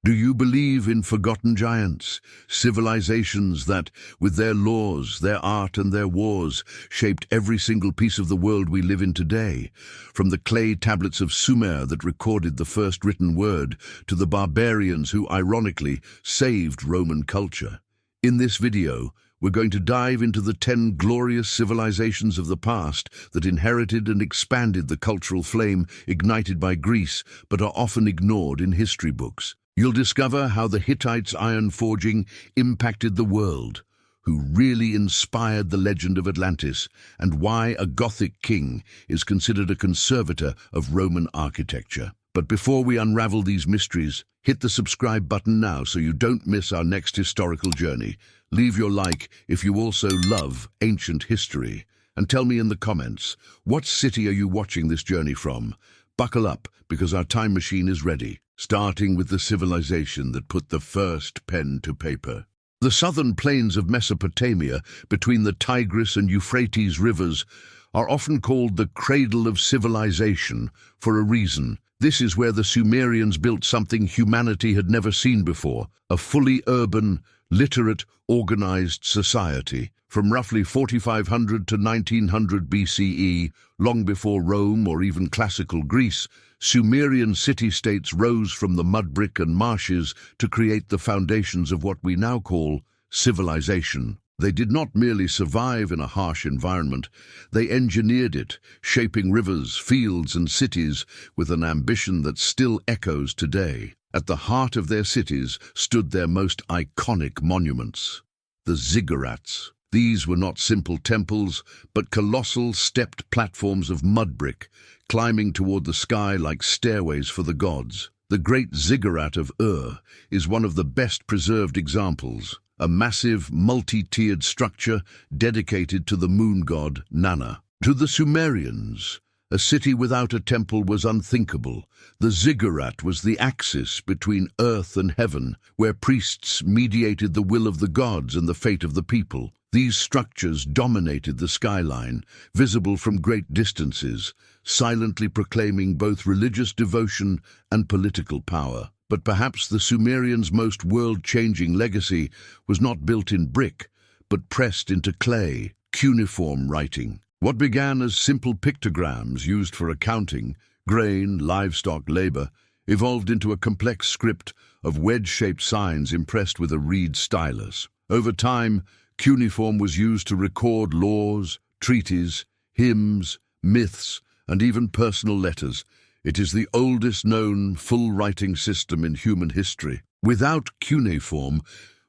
Do you believe in forgotten giants, civilizations that, with their laws, their art and their wars, shaped every single piece of the world we live in today? From the clay tablets of Sumer that recorded the first written word, to the barbarians who, ironically, saved Roman culture. In this video, we're going to dive into the 10 glorious civilizations of the past that inherited and expanded the cultural flame ignited by Greece, but are often ignored in history books. You'll discover how the Hittites' iron forging impacted the world, who really inspired the legend of Atlantis, and why a Gothic king is considered a conservator of Roman architecture. But before we unravel these mysteries, hit the subscribe button now so you don't miss our next historical journey. Leave your like if you also love ancient history. And tell me in the comments, what city are you watching this journey from? Buckle up, because our time machine is ready, starting with the civilization that put the first pen to paper. The southern plains of Mesopotamia, between the Tigris and Euphrates rivers, are often called the cradle of civilization for a reason. This is where the Sumerians built something humanity had never seen before, a fully urban, literate, organized society. From roughly 4500 to 1900 BCE, long before Rome or even classical Greece, Sumerian city-states rose from the mud brick and marshes to create the foundations of what we now call civilization. They did not merely survive in a harsh environment, they engineered it, shaping rivers, fields, and cities with an ambition that still echoes today. At the heart of their cities stood their most iconic monuments, the ziggurats. These were not simple temples, but colossal stepped platforms of mud brick, climbing toward the sky like stairways for the gods. The great ziggurat of Ur is one of the best preserved examples, a massive, multi-tiered structure dedicated to the moon god Nana. To the Sumerians, a city without a temple was unthinkable. The ziggurat was the axis between earth and heaven, where priests mediated the will of the gods and the fate of the people. These structures dominated the skyline, visible from great distances, silently proclaiming both religious devotion and political power. But perhaps the Sumerians' most world-changing legacy was not built in brick, but pressed into clay, cuneiform writing. What began as simple pictograms used for accounting, grain, livestock, labor, evolved into a complex script of wedge-shaped signs impressed with a reed stylus. Over time, cuneiform was used to record laws, treaties, hymns, myths, and even personal letters. It is the oldest known full writing system in human history. Without cuneiform,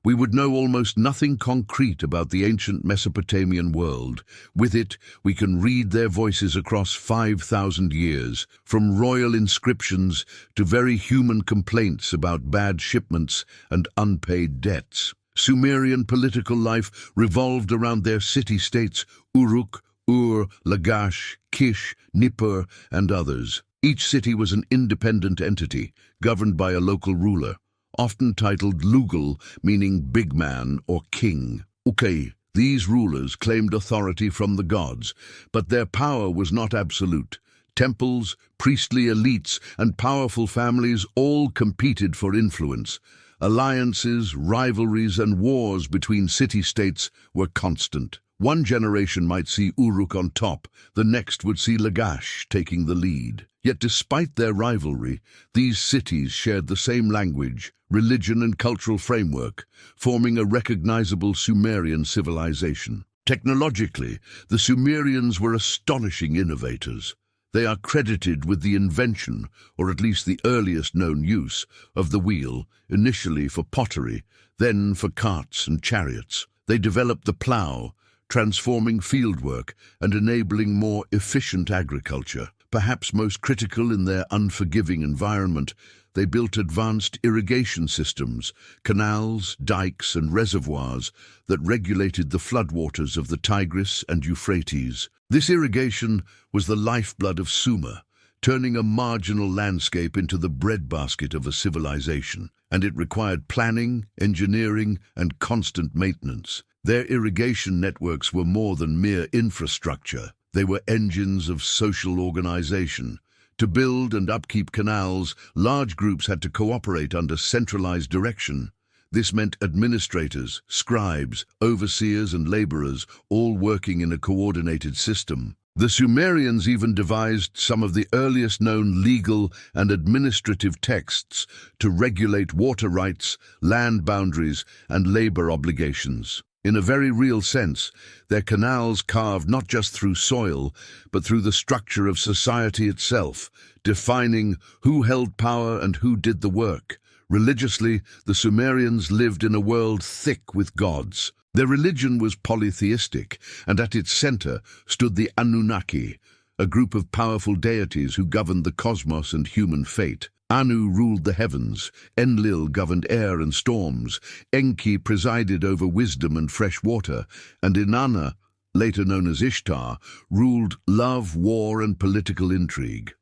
we would know almost nothing concrete about the ancient Mesopotamian world. With it, we can read their voices across 5,000 years, from royal inscriptions to very human complaints about bad shipments and unpaid debts. Sumerian political life revolved around their city-states, Uruk, Ur, Lagash, Kish, Nippur, and others. Each city was an independent entity, governed by a local ruler, often titled Lugal, meaning big man or king. These rulers claimed authority from the gods, but their power was not absolute. Temples, priestly elites, and powerful families all competed for influence. Alliances, rivalries, and wars between city-states were constant. One generation might see Uruk on top, the next would see Lagash taking the lead. Yet despite their rivalry, these cities shared the same language, religion, and cultural framework, forming a recognizable Sumerian civilization. Technologically, the Sumerians were astonishing innovators. They are credited with the invention, or at least the earliest known use, of the wheel, initially for pottery, then for carts and chariots. They developed the plow, transforming fieldwork and enabling more efficient agriculture. Perhaps most critical in their unforgiving environment, they built advanced irrigation systems, canals, dikes, and reservoirs that regulated the floodwaters of the Tigris and Euphrates. This irrigation was the lifeblood of Sumer, turning a marginal landscape into the breadbasket of a civilization, and it required planning, engineering, and constant maintenance. Their irrigation networks were more than mere infrastructure. They were engines of social organization, To build and upkeep canals, large groups had to cooperate under centralized direction. This meant administrators, scribes, overseers, and laborers all working in a coordinated system. The Sumerians even devised some of the earliest known legal and administrative texts to regulate water rights, land boundaries, and labor obligations. In a very real sense, their canals carved not just through soil, but through the structure of society itself, defining who held power and who did the work. Religiously, the Sumerians lived in a world thick with gods. Their religion was polytheistic, and at its center stood the Anunnaki, a group of powerful deities who governed the cosmos and human fate. Anu ruled the heavens, Enlil governed air and storms, Enki presided over wisdom and fresh water, and Inanna, later known as Ishtar, ruled love, war, and political intrigue.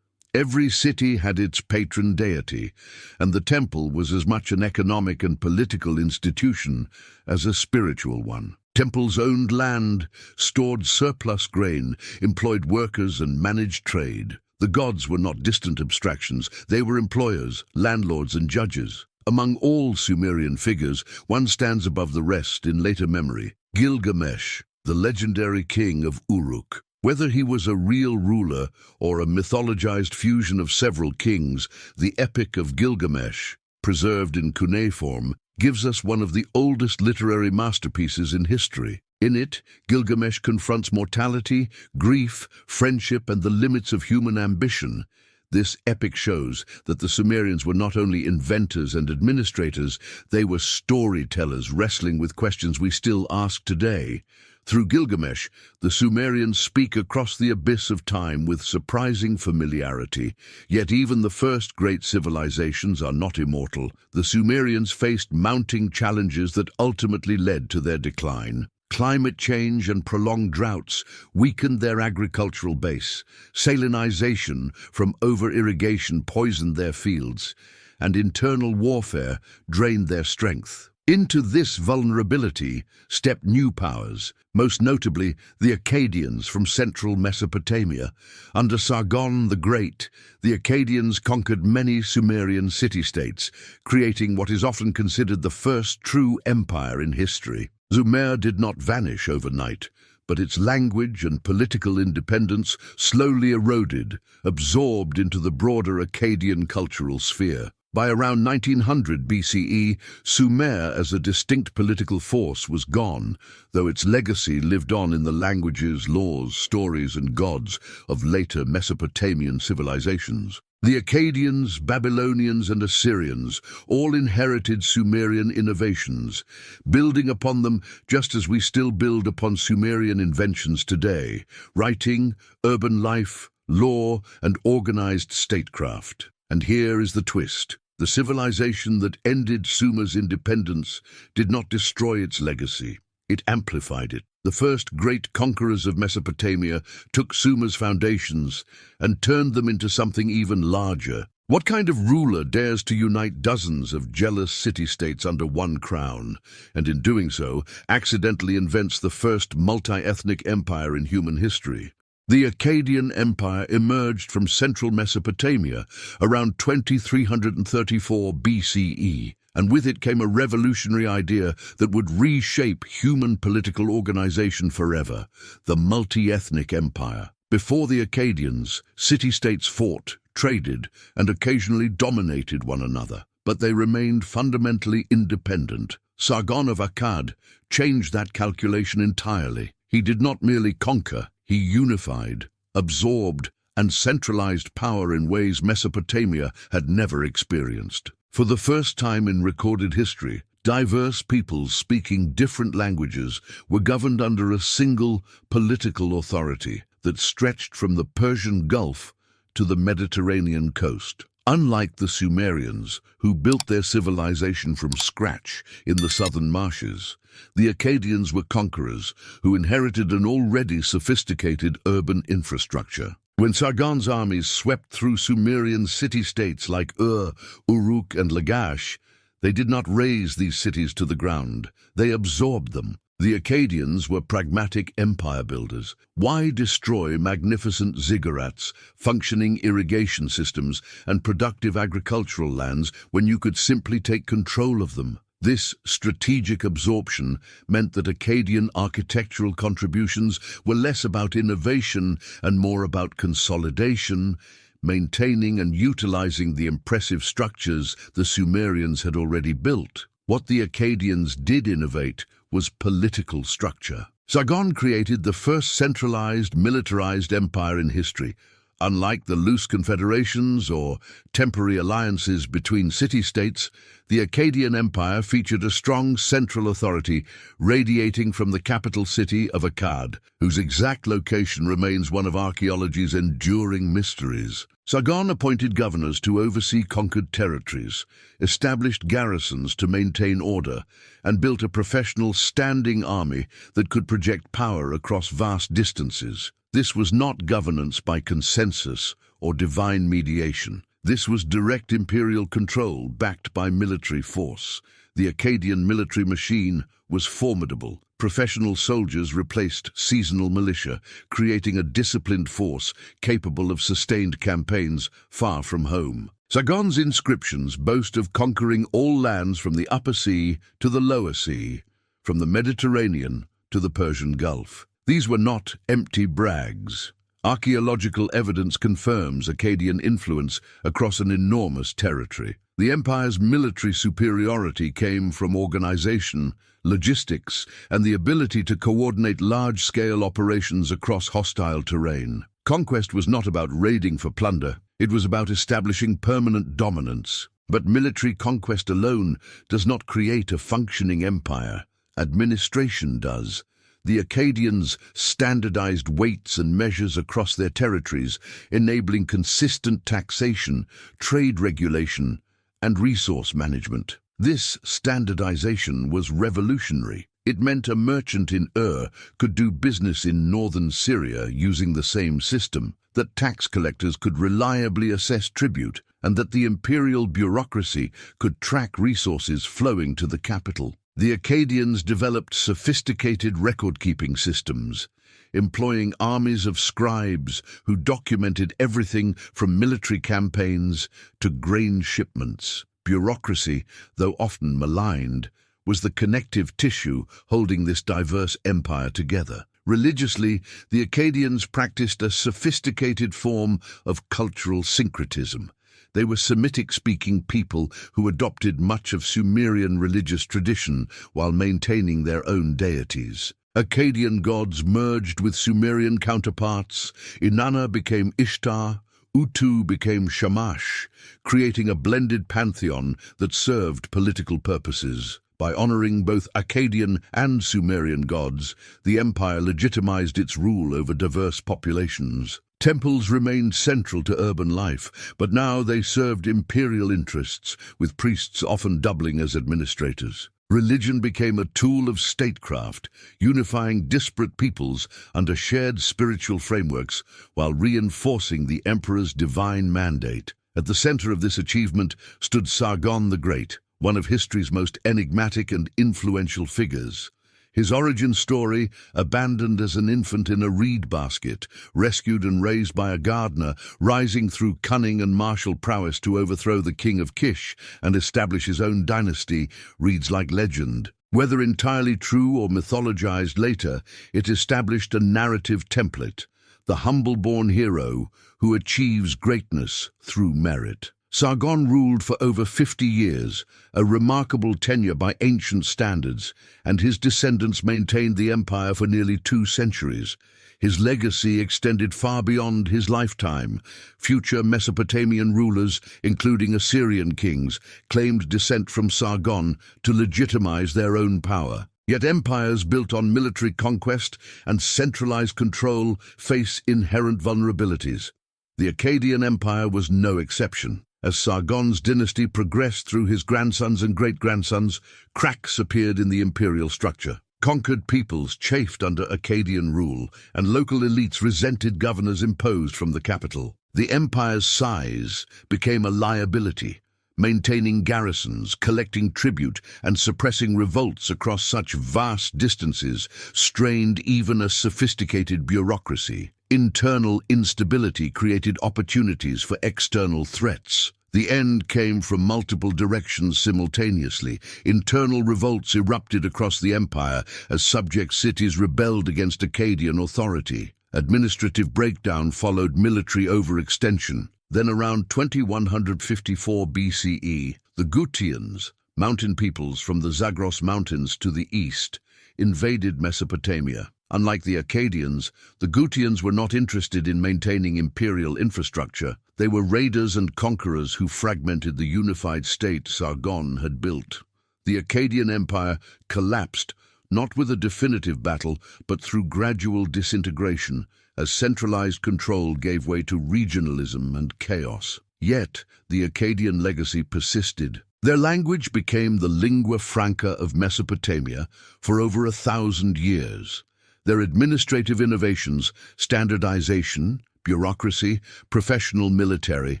Every city had its patron deity, and the temple was as much an economic and political institution as a spiritual one. Temples owned land, stored surplus grain, employed workers, and managed trade. The gods were not distant abstractions, they were employers, landlords, and judges. Among all Sumerian figures, one stands above the rest in later memory: Gilgamesh, the legendary king of Uruk. Whether he was a real ruler or a mythologized fusion of several kings, the Epic of Gilgamesh, preserved in cuneiform, gives us one of the oldest literary masterpieces in history. In it, Gilgamesh confronts mortality, grief, friendship, and the limits of human ambition. This epic shows that the Sumerians were not only inventors and administrators, they were storytellers wrestling with questions we still ask today. Through Gilgamesh, the Sumerians speak across the abyss of time with surprising familiarity. Yet even the first great civilizations are not immortal. The Sumerians faced mounting challenges that ultimately led to their decline. Climate change and prolonged droughts weakened their agricultural base. Salinization from over-irrigation poisoned their fields, and internal warfare drained their strength. Into this vulnerability stepped new powers, most notably the Akkadians from central Mesopotamia. Under Sargon the Great, the Akkadians conquered many Sumerian city-states, creating what is often considered the first true empire in history. Sumer did not vanish overnight, but its language and political independence slowly eroded, absorbed into the broader Akkadian cultural sphere. By around 1900 BCE, Sumer as a distinct political force was gone, though its legacy lived on in the languages, laws, stories, and gods of later Mesopotamian civilizations. The Akkadians, Babylonians, and Assyrians all inherited Sumerian innovations, building upon them just as we still build upon Sumerian inventions today: writing, urban life, law, and organized statecraft. And here is the twist. The civilization that ended Sumer's independence did not destroy its legacy. It amplified it. The first great conquerors of Mesopotamia took Sumer's foundations and turned them into something even larger. What kind of ruler dares to unite dozens of jealous city-states under one crown, and in doing so, accidentally invents the first multi-ethnic empire in human history? The Akkadian Empire emerged from central Mesopotamia around 2334 BCE, and with it came a revolutionary idea that would reshape human political organization forever: the multi-ethnic empire. Before the Akkadians, city-states fought, traded, and occasionally dominated one another, but they remained fundamentally independent. Sargon of Akkad changed that calculation entirely. He did not merely conquer, he unified, absorbed, and centralized power in ways Mesopotamia had never experienced. For the first time in recorded history, diverse peoples speaking different languages were governed under a single political authority that stretched from the Persian Gulf to the Mediterranean coast. Unlike the Sumerians, who built their civilization from scratch in the southern marshes, the Akkadians were conquerors who inherited an already sophisticated urban infrastructure. When Sargon's armies swept through Sumerian city-states like Ur, Uruk, and Lagash, they did not raze these cities to the ground. They absorbed them. The Akkadians were pragmatic empire builders. Why destroy magnificent ziggurats, functioning irrigation systems, and productive agricultural lands when you could simply take control of them? This strategic absorption meant that Akkadian architectural contributions were less about innovation and more about consolidation, maintaining and utilizing the impressive structures the Sumerians had already built. What the Akkadians did innovate was political structure. Sargon created the first centralized, militarized empire in history. Unlike the loose confederations or temporary alliances between city-states, the Akkadian Empire featured a strong central authority radiating from the capital city of Akkad, whose exact location remains one of archaeology's enduring mysteries. Sargon appointed governors to oversee conquered territories, established garrisons to maintain order, and built a professional standing army that could project power across vast distances. This was not governance by consensus or divine mediation. This was direct imperial control backed by military force. The Akkadian military machine was formidable. Professional soldiers replaced seasonal militia, creating a disciplined force capable of sustained campaigns far from home. Sargon's inscriptions boast of conquering all lands from the Upper Sea to the Lower Sea, from the Mediterranean to the Persian Gulf. These were not empty brags. Archaeological evidence confirms Akkadian influence across an enormous territory. The empire's military superiority came from organization, logistics, and the ability to coordinate large-scale operations across hostile terrain. Conquest was not about raiding for plunder. It was about establishing permanent dominance. But military conquest alone does not create a functioning empire. Administration does. The Akkadians standardized weights and measures across their territories, enabling consistent taxation, trade regulation, and resource management. This standardization was revolutionary. It meant a merchant in Ur could do business in northern Syria using the same system, that tax collectors could reliably assess tribute, and that the imperial bureaucracy could track resources flowing to the capital. The Akkadians developed sophisticated record-keeping systems, employing armies of scribes who documented everything from military campaigns to grain shipments. Bureaucracy, though often maligned, was the connective tissue holding this diverse empire together. Religiously, the Akkadians practiced a sophisticated form of cultural syncretism. They were Semitic-speaking people who adopted much of Sumerian religious tradition while maintaining their own deities. Akkadian gods merged with Sumerian counterparts. Inanna became Ishtar, Utu became Shamash, creating a blended pantheon that served political purposes. By honoring both Akkadian and Sumerian gods, the empire legitimized its rule over diverse populations. Temples remained central to urban life, but now they served imperial interests, with priests often doubling as administrators. Religion became a tool of statecraft, unifying disparate peoples under shared spiritual frameworks while reinforcing the emperor's divine mandate. At the center of this achievement stood Sargon the Great, one of history's most enigmatic and influential figures. His origin story, abandoned as an infant in a reed basket, rescued and raised by a gardener, rising through cunning and martial prowess to overthrow the king of Kish and establish his own dynasty, reads like legend. Whether entirely true or mythologized later, it established a narrative template, the humble-born hero who achieves greatness through merit. Sargon ruled for over 50 years, a remarkable tenure by ancient standards, and his descendants maintained the empire for nearly 2 centuries. His legacy extended far beyond his lifetime. Future Mesopotamian rulers, including Assyrian kings, claimed descent from Sargon to legitimize their own power. Yet empires built on military conquest and centralized control face inherent vulnerabilities. The Akkadian Empire was no exception. As Sargon's dynasty progressed through his grandsons and great-grandsons, cracks appeared in the imperial structure. Conquered peoples chafed under Akkadian rule, and local elites resented governors imposed from the capital. The empire's size became a liability. Maintaining garrisons, collecting tribute, and suppressing revolts across such vast distances strained even a sophisticated bureaucracy. Internal instability created opportunities for external threats. The end came from multiple directions simultaneously. Internal revolts erupted across the empire as subject cities rebelled against Akkadian authority. Administrative breakdown followed military overextension. Then around 2154 BCE, the Gutians, mountain peoples from the Zagros Mountains to the east, invaded Mesopotamia. Unlike the Akkadians, the Gutians were not interested in maintaining imperial infrastructure. They were raiders and conquerors who fragmented the unified state Sargon had built. The Akkadian Empire collapsed, not with a definitive battle, but through gradual disintegration, as centralized control gave way to regionalism and chaos. Yet, the Akkadian legacy persisted. Their language became the lingua franca of Mesopotamia for over 1,000 years. Their administrative innovations, standardization, bureaucracy, professional military,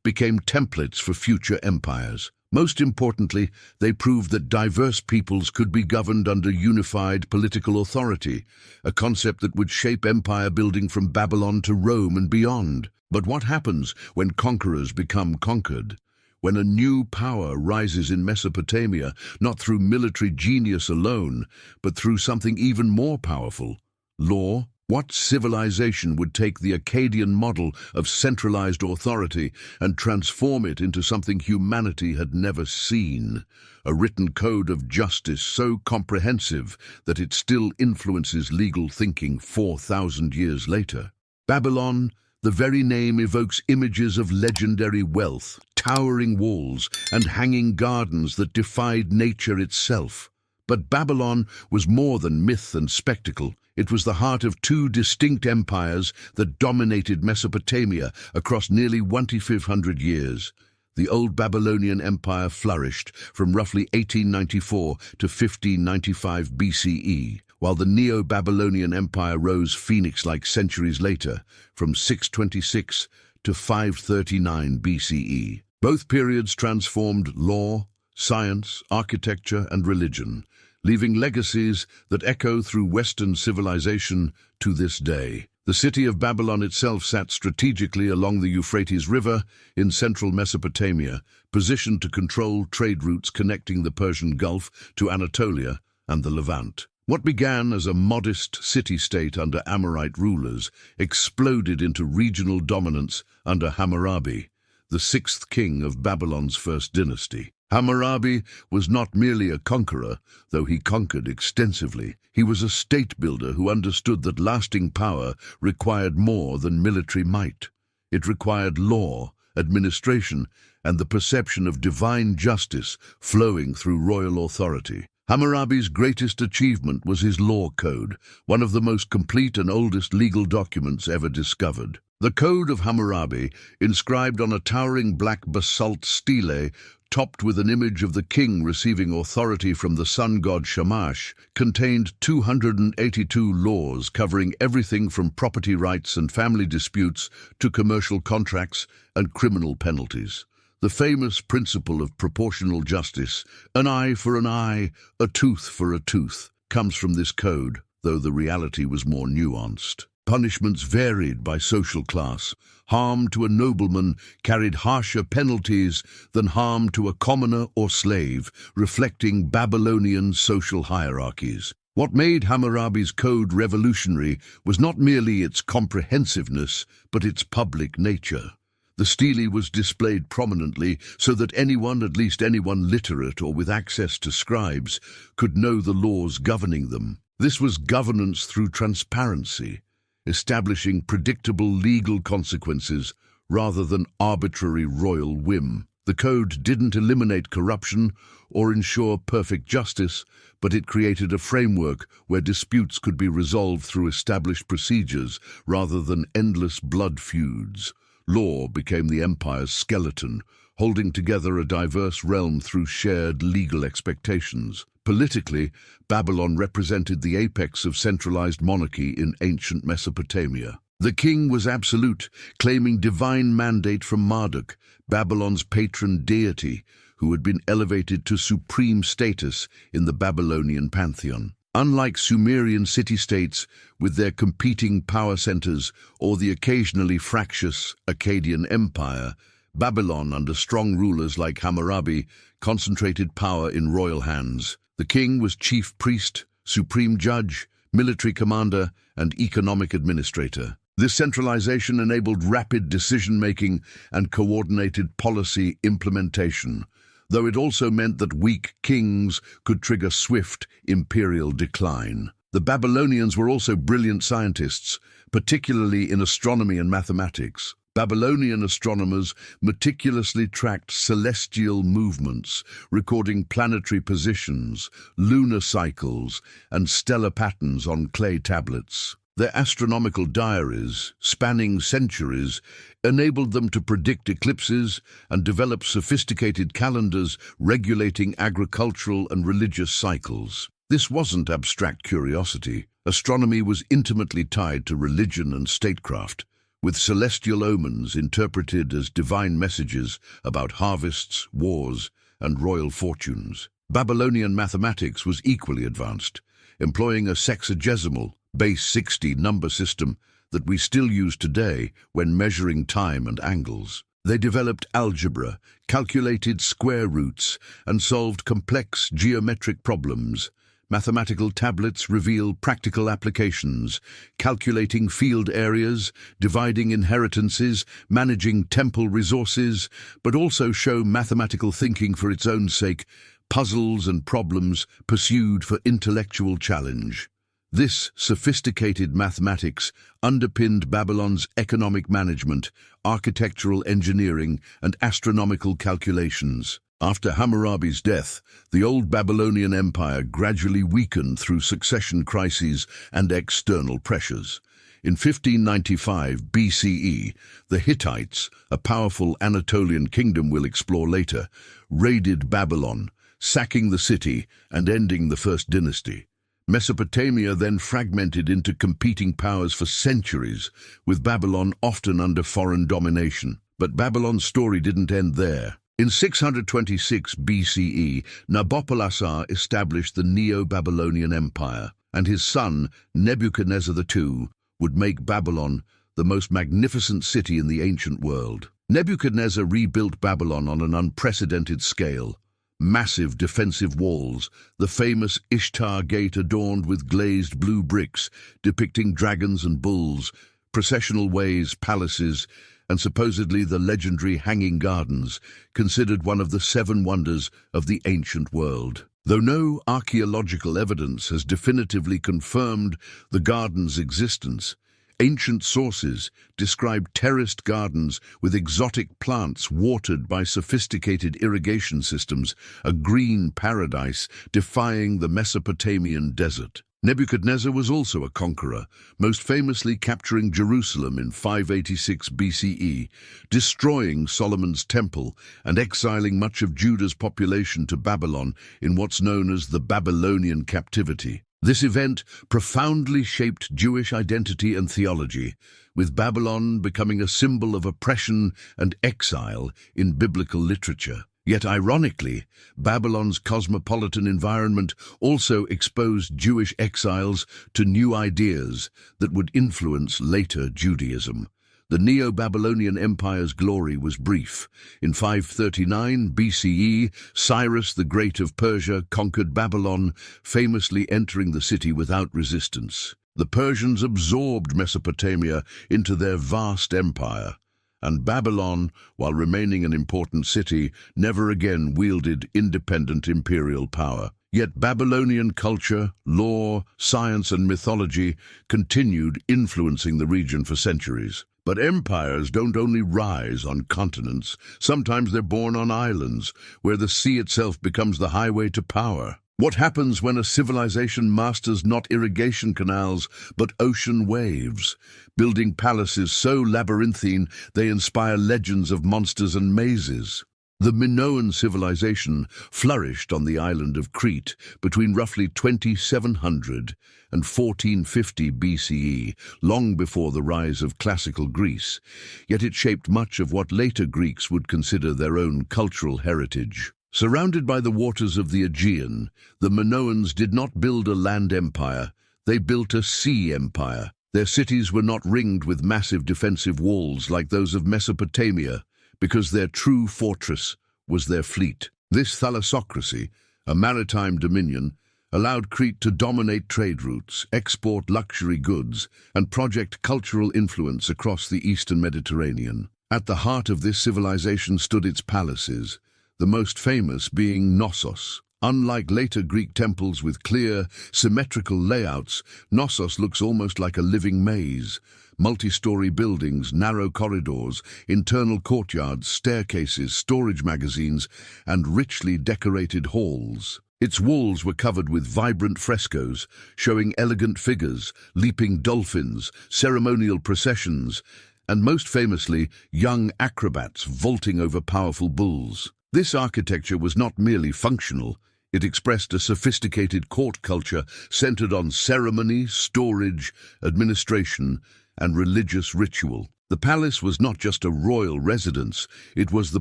became templates for future empires. Most importantly, they proved that diverse peoples could be governed under unified political authority, a concept that would shape empire building from Babylon to Rome and beyond. But what happens when conquerors become conquered? When a new power rises in Mesopotamia, not through military genius alone, but through something even more powerful, law? What civilization would take the Akkadian model of centralized authority and transform it into something humanity had never seen? A written code of justice so comprehensive that it still influences legal thinking 4,000 years later. Babylon, the very name evokes images of legendary wealth, towering walls, and hanging gardens that defied nature itself. But Babylon was more than myth and spectacle. It was the heart of two distinct empires that dominated Mesopotamia across nearly 2,500 years. The Old Babylonian Empire flourished from roughly 1894 to 1595 BCE, while the Neo-Babylonian Empire rose phoenix-like centuries later, from 626 to 539 BCE. Both periods transformed law, science, architecture, and religion, leaving legacies that echo through Western civilization to this day. The city of Babylon itself sat strategically along the Euphrates River in central Mesopotamia, positioned to control trade routes connecting the Persian Gulf to Anatolia and the Levant. What began as a modest city-state under Amorite rulers exploded into regional dominance under Hammurabi, the sixth king of Babylon's first dynasty. Hammurabi was not merely a conqueror, though he conquered extensively. He was a state builder who understood that lasting power required more than military might. It required law, administration, and the perception of divine justice flowing through royal authority. Hammurabi's greatest achievement was his law code, one of the most complete and oldest legal documents ever discovered. The Code of Hammurabi, inscribed on a towering black basalt stele, topped with an image of the king receiving authority from the sun god Shamash, contained 282 laws covering everything from property rights and family disputes to commercial contracts and criminal penalties. The famous principle of proportional justice, an eye for an eye, a tooth for a tooth, comes from this code, though the reality was more nuanced. Punishments varied by social class. Harm to a nobleman carried harsher penalties than harm to a commoner or slave, reflecting Babylonian social hierarchies. What made Hammurabi's code revolutionary was not merely its comprehensiveness, but its public nature. The stele was displayed prominently so that anyone, at least anyone literate or with access to scribes, could know the laws governing them. This was governance through transparency, establishing predictable legal consequences rather than arbitrary royal whim. The code didn't eliminate corruption or ensure perfect justice, but it created a framework where disputes could be resolved through established procedures rather than endless blood feuds. Law became the empire's skeleton, holding together a diverse realm through shared legal expectations. Politically, Babylon represented the apex of centralized monarchy in ancient Mesopotamia. The king was absolute, claiming divine mandate from Marduk, Babylon's patron deity, who had been elevated to supreme status in the Babylonian pantheon. Unlike Sumerian city-states with their competing power centers or the occasionally fractious Akkadian Empire, Babylon, under strong rulers like Hammurabi, concentrated power in royal hands. The king was chief priest, supreme judge, military commander, and economic administrator. This centralization enabled rapid decision-making and coordinated policy implementation, though it also meant that weak kings could trigger swift imperial decline. The Babylonians were also brilliant scientists, particularly in astronomy and mathematics. Babylonian astronomers meticulously tracked celestial movements, recording planetary positions, lunar cycles, and stellar patterns on clay tablets. Their astronomical diaries, spanning centuries, enabled them to predict eclipses and develop sophisticated calendars regulating agricultural and religious cycles. This wasn't abstract curiosity. Astronomy was intimately tied to religion and statecraft, with celestial omens interpreted as divine messages about harvests, wars, and royal fortunes. Babylonian mathematics was equally advanced, employing a sexagesimal, base 60 number system that we still use today when measuring time and angles. They developed algebra, calculated square roots, and solved complex geometric problems. Mathematical tablets reveal practical applications, calculating field areas, dividing inheritances, managing temple resources, but also show mathematical thinking for its own sake, puzzles and problems pursued for intellectual challenge. This sophisticated mathematics underpinned Babylon's economic management, architectural engineering, and astronomical calculations. After Hammurabi's death, the old Babylonian Empire gradually weakened through succession crises and external pressures. In 1595 BCE, the Hittites, a powerful Anatolian kingdom we'll explore later, raided Babylon, sacking the city and ending the First Dynasty. Mesopotamia then fragmented into competing powers for centuries, with Babylon often under foreign domination. But Babylon's story didn't end there. In 626 BCE, Nabopolassar established the Neo-Babylonian Empire, and his son, Nebuchadnezzar II, would make Babylon the most magnificent city in the ancient world. Nebuchadnezzar rebuilt Babylon on an unprecedented scale. Massive defensive walls, the famous Ishtar Gate adorned with glazed blue bricks depicting dragons and bulls, processional ways, palaces, and supposedly the legendary Hanging Gardens, considered one of the seven wonders of the ancient world. Though no archaeological evidence has definitively confirmed the gardens' existence, ancient sources describe terraced gardens with exotic plants watered by sophisticated irrigation systems, a green paradise defying the Mesopotamian desert. Nebuchadnezzar was also a conqueror, most famously capturing Jerusalem in 586 BCE, destroying Solomon's temple and exiling much of Judah's population to Babylon in what's known as the Babylonian captivity. This event profoundly shaped Jewish identity and theology, with Babylon becoming a symbol of oppression and exile in biblical literature. Yet ironically, Babylon's cosmopolitan environment also exposed Jewish exiles to new ideas that would influence later Judaism. The Neo-Babylonian Empire's glory was brief. In 539 BCE, Cyrus the Great of Persia conquered Babylon, famously entering the city without resistance. The Persians absorbed Mesopotamia into their vast empire, and Babylon, while remaining an important city, never again wielded independent imperial power. Yet Babylonian culture, law, science, and mythology continued influencing the region for centuries. But empires don't only rise on continents. Sometimes they're born on islands, where the sea itself becomes the highway to power. What happens when a civilization masters not irrigation canals, but ocean waves, building palaces so labyrinthine they inspire legends of monsters and mazes? The Minoan civilization flourished on the island of Crete between roughly 2700 and 1450 BCE, long before the rise of classical Greece, yet it shaped much of what later Greeks would consider their own cultural heritage. Surrounded by the waters of the Aegean, the Minoans did not build a land empire, they built a sea empire. Their cities were not ringed with massive defensive walls like those of Mesopotamia, because their true fortress was their fleet. This thalassocracy, a maritime dominion, allowed Crete to dominate trade routes, export luxury goods, and project cultural influence across the eastern Mediterranean. At the heart of this civilization stood its palaces, the most famous being Knossos. Unlike later Greek temples with clear, symmetrical layouts, Knossos looks almost like a living maze. Multi-story buildings, narrow corridors, internal courtyards, staircases, storage magazines, and richly decorated halls. Its walls were covered with vibrant frescoes, showing elegant figures, leaping dolphins, ceremonial processions, and most famously, young acrobats vaulting over powerful bulls. This architecture was not merely functional, it expressed a sophisticated court culture centered on ceremony, storage, administration, and religious ritual. The palace was not just a royal residence, it was the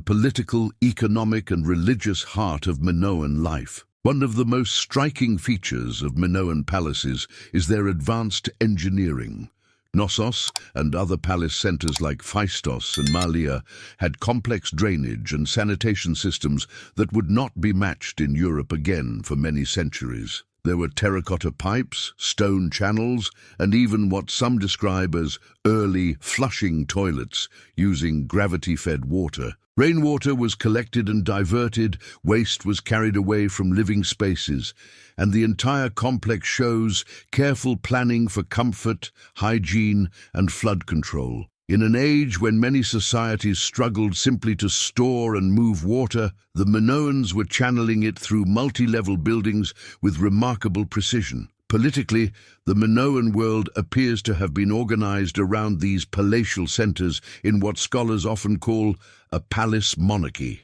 political, economic, and religious heart of Minoan life. One of the most striking features of Minoan palaces is their advanced engineering. Knossos and other palace centers like Phaistos and Malia had complex drainage and sanitation systems that would not be matched in Europe again for many centuries. There were terracotta pipes, stone channels, and even what some describe as early flushing toilets using gravity-fed water. Rainwater was collected and diverted, waste was carried away from living spaces, and the entire complex shows careful planning for comfort, hygiene, and flood control. In an age when many societies struggled simply to store and move water, the Minoans were channeling it through multi-level buildings with remarkable precision. Politically, the Minoan world appears to have been organized around these palatial centers in what scholars often call a palace monarchy.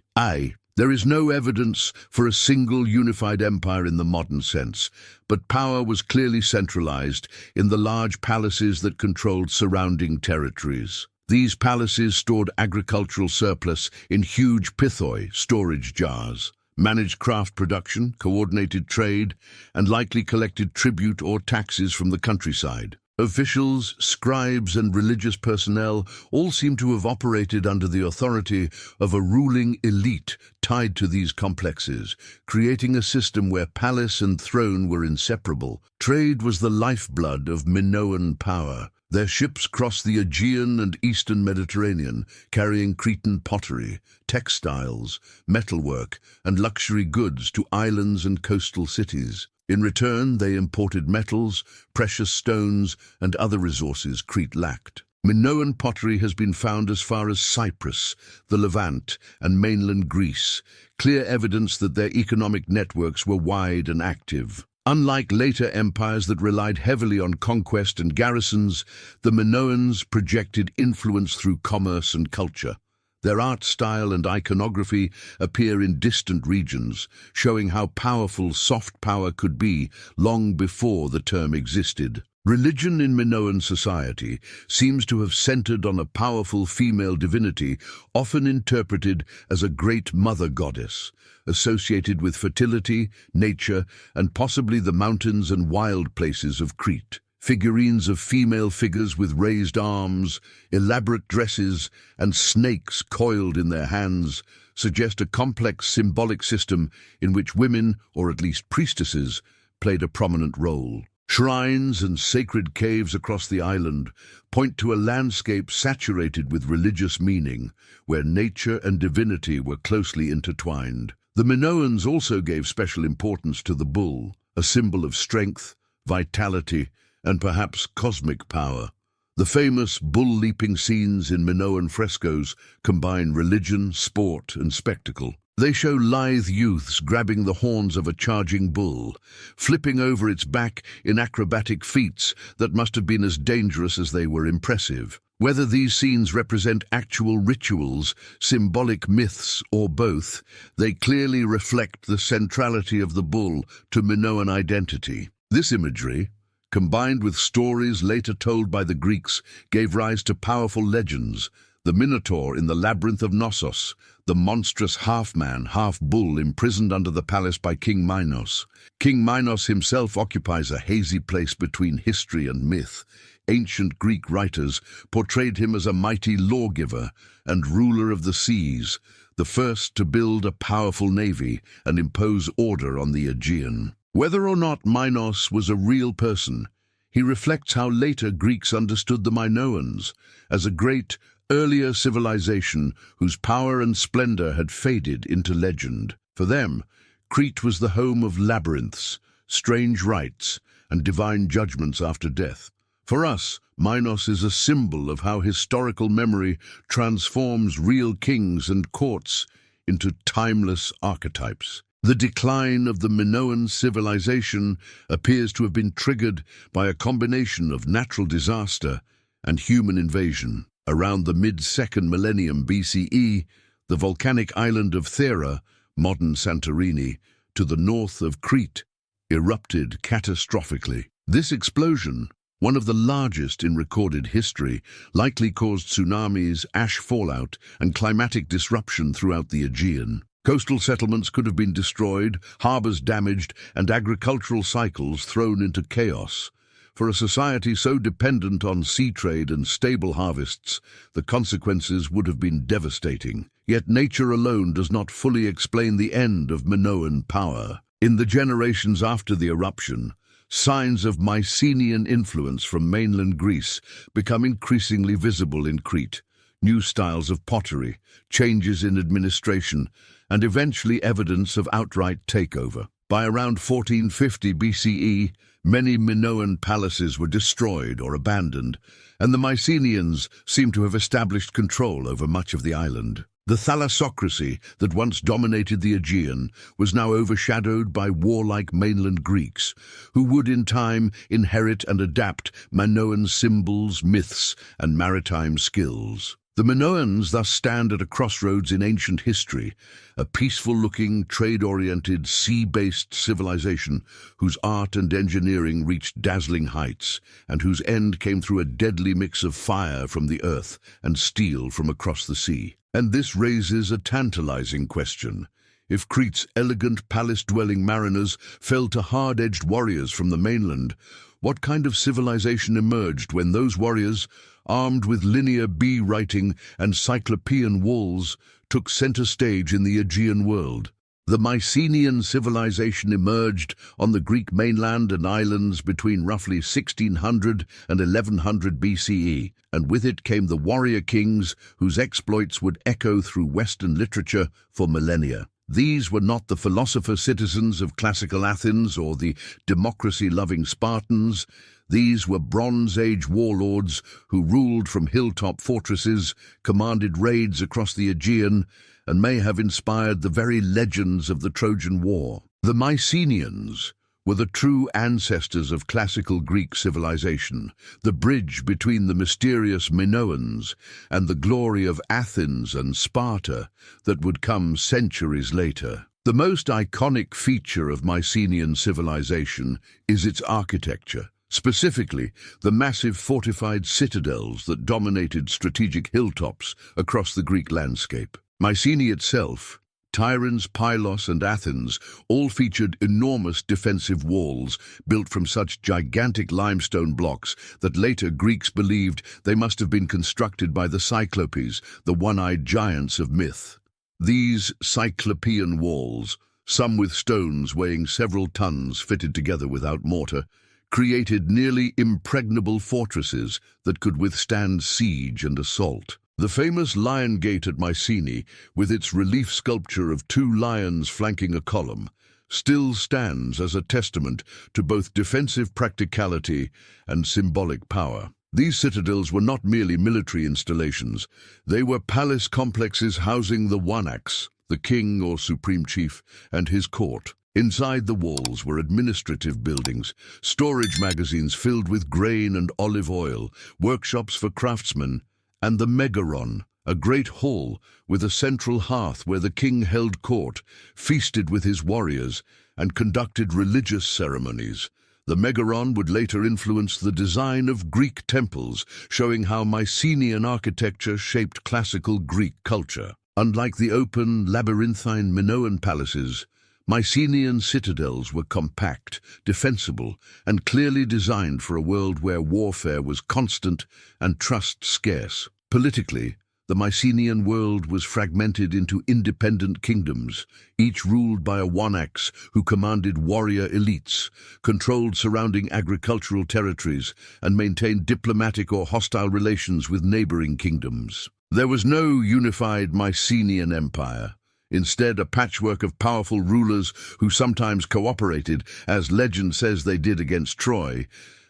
There is no evidence for a single unified empire in the modern sense, but power was clearly centralized in the large palaces that controlled surrounding territories. These palaces stored agricultural surplus in huge pithoi, storage jars, managed craft production, coordinated trade, and likely collected tribute or taxes from the countryside. Officials, scribes, and religious personnel all seem to have operated under the authority of a ruling elite tied to these complexes, creating a system where palace and throne were inseparable. Trade was the lifeblood of Minoan power. Their ships crossed the Aegean and eastern Mediterranean, carrying Cretan pottery, textiles, metalwork, and luxury goods to islands and coastal cities. In return, they imported metals, precious stones, and other resources Crete lacked. Minoan pottery has been found as far as Cyprus, the Levant, and mainland Greece, clear evidence that their economic networks were wide and active. Unlike later empires that relied heavily on conquest and garrisons, the Minoans projected influence through commerce and culture. Their art style and iconography appear in distant regions, showing how powerful soft power could be long before the term existed. Religion in Minoan society seems to have centered on a powerful female divinity, often interpreted as a great mother goddess, associated with fertility, nature, and possibly the mountains and wild places of Crete. Figurines of female figures with raised arms, elaborate dresses, and snakes coiled in their hands suggest a complex symbolic system in which women, or at least priestesses, played a prominent role. Shrines and sacred caves across the island point to a landscape saturated with religious meaning, where nature and divinity were closely intertwined. The Minoans also gave special importance to the bull, a symbol of strength, vitality, and perhaps cosmic power. The famous bull-leaping scenes in Minoan frescoes combine religion, sport, and spectacle. They show lithe youths grabbing the horns of a charging bull, flipping over its back in acrobatic feats that must have been as dangerous as they were impressive. Whether these scenes represent actual rituals, symbolic myths, or both, they clearly reflect the centrality of the bull to Minoan identity. This imagery, combined with stories later told by the Greeks, gave rise to powerful legends. The Minotaur in the labyrinth of Knossos, the monstrous half-man, half-bull imprisoned under the palace by King Minos. King Minos himself occupies a hazy place between history and myth. Ancient Greek writers portrayed him as a mighty lawgiver and ruler of the seas, the first to build a powerful navy and impose order on the Aegean. Whether or not Minos was a real person, he reflects how later Greeks understood the Minoans as a great, earlier civilization whose power and splendor had faded into legend. For them, Crete was the home of labyrinths, strange rites, and divine judgments after death. For us, Minos is a symbol of how historical memory transforms real kings and courts into timeless archetypes. The decline of the Minoan civilization appears to have been triggered by a combination of natural disaster and human invasion. Around the mid-2nd millennium BCE, the volcanic island of Thera, modern Santorini, to the north of Crete, erupted catastrophically. This explosion, one of the largest in recorded history, likely caused tsunamis, ash fallout, and climatic disruption throughout the Aegean. Coastal settlements could have been destroyed, harbors damaged, and agricultural cycles thrown into chaos. For a society so dependent on sea trade and stable harvests, the consequences would have been devastating. Yet nature alone does not fully explain the end of Minoan power. In the generations after the eruption, signs of Mycenaean influence from mainland Greece become increasingly visible in Crete. New styles of pottery, changes in administration, and eventually evidence of outright takeover. By around 1450 BCE, many Minoan palaces were destroyed or abandoned, and the Mycenaeans seem to have established control over much of the island. The thalassocracy that once dominated the Aegean was now overshadowed by warlike mainland Greeks, who would in time inherit and adapt Minoan symbols, myths, and maritime skills. The Minoans thus stand at a crossroads in ancient history, a peaceful-looking, trade-oriented, sea-based civilization whose art and engineering reached dazzling heights, and whose end came through a deadly mix of fire from the earth and steel from across the sea. And this raises a tantalizing question. If Crete's elegant palace-dwelling mariners fell to hard-edged warriors from the mainland, what kind of civilization emerged when those warriors, armed with linear B-writing and cyclopean walls, took center stage in the Aegean world? The Mycenaean civilization emerged on the Greek mainland and islands between roughly 1600 and 1100 BCE, and with it came the warrior kings whose exploits would echo through Western literature for millennia. These were not the philosopher citizens of classical Athens or the democracy-loving Spartans. These were Bronze Age warlords who ruled from hilltop fortresses, commanded raids across the Aegean, and may have inspired the very legends of the Trojan War. The Mycenaeans were the true ancestors of classical Greek civilization, the bridge between the mysterious Minoans and the glory of Athens and Sparta that would come centuries later. The most iconic feature of Mycenaean civilization is its architecture. Specifically, the massive fortified citadels that dominated strategic hilltops across the Greek landscape. Mycenae itself, Tiryns, Pylos, and Athens all featured enormous defensive walls built from such gigantic limestone blocks that later Greeks believed they must have been constructed by the Cyclopes, the one-eyed giants of myth. These cyclopean walls, some with stones weighing several tons fitted together without mortar, created nearly impregnable fortresses that could withstand siege and assault. The famous Lion Gate at Mycenae, with its relief sculpture of two lions flanking a column, still stands as a testament to both defensive practicality and symbolic power. These citadels were not merely military installations. They were palace complexes housing the wanax, the king or supreme chief, and his court. Inside the walls were administrative buildings, storage magazines filled with grain and olive oil, workshops for craftsmen, and the megaron, a great hall with a central hearth where the king held court, feasted with his warriors, and conducted religious ceremonies. The megaron would later influence the design of Greek temples, showing how Mycenaean architecture shaped classical Greek culture. Unlike the open, labyrinthine Minoan palaces, Mycenaean citadels were compact, defensible, and clearly designed for a world where warfare was constant and trust scarce. Politically, the Mycenaean world was fragmented into independent kingdoms, each ruled by a wanax who commanded warrior elites, controlled surrounding agricultural territories, and maintained diplomatic or hostile relations with neighboring kingdoms. There was no unified Mycenaean empire. Instead, a patchwork of powerful rulers who sometimes cooperated, as legend says they did against Troy,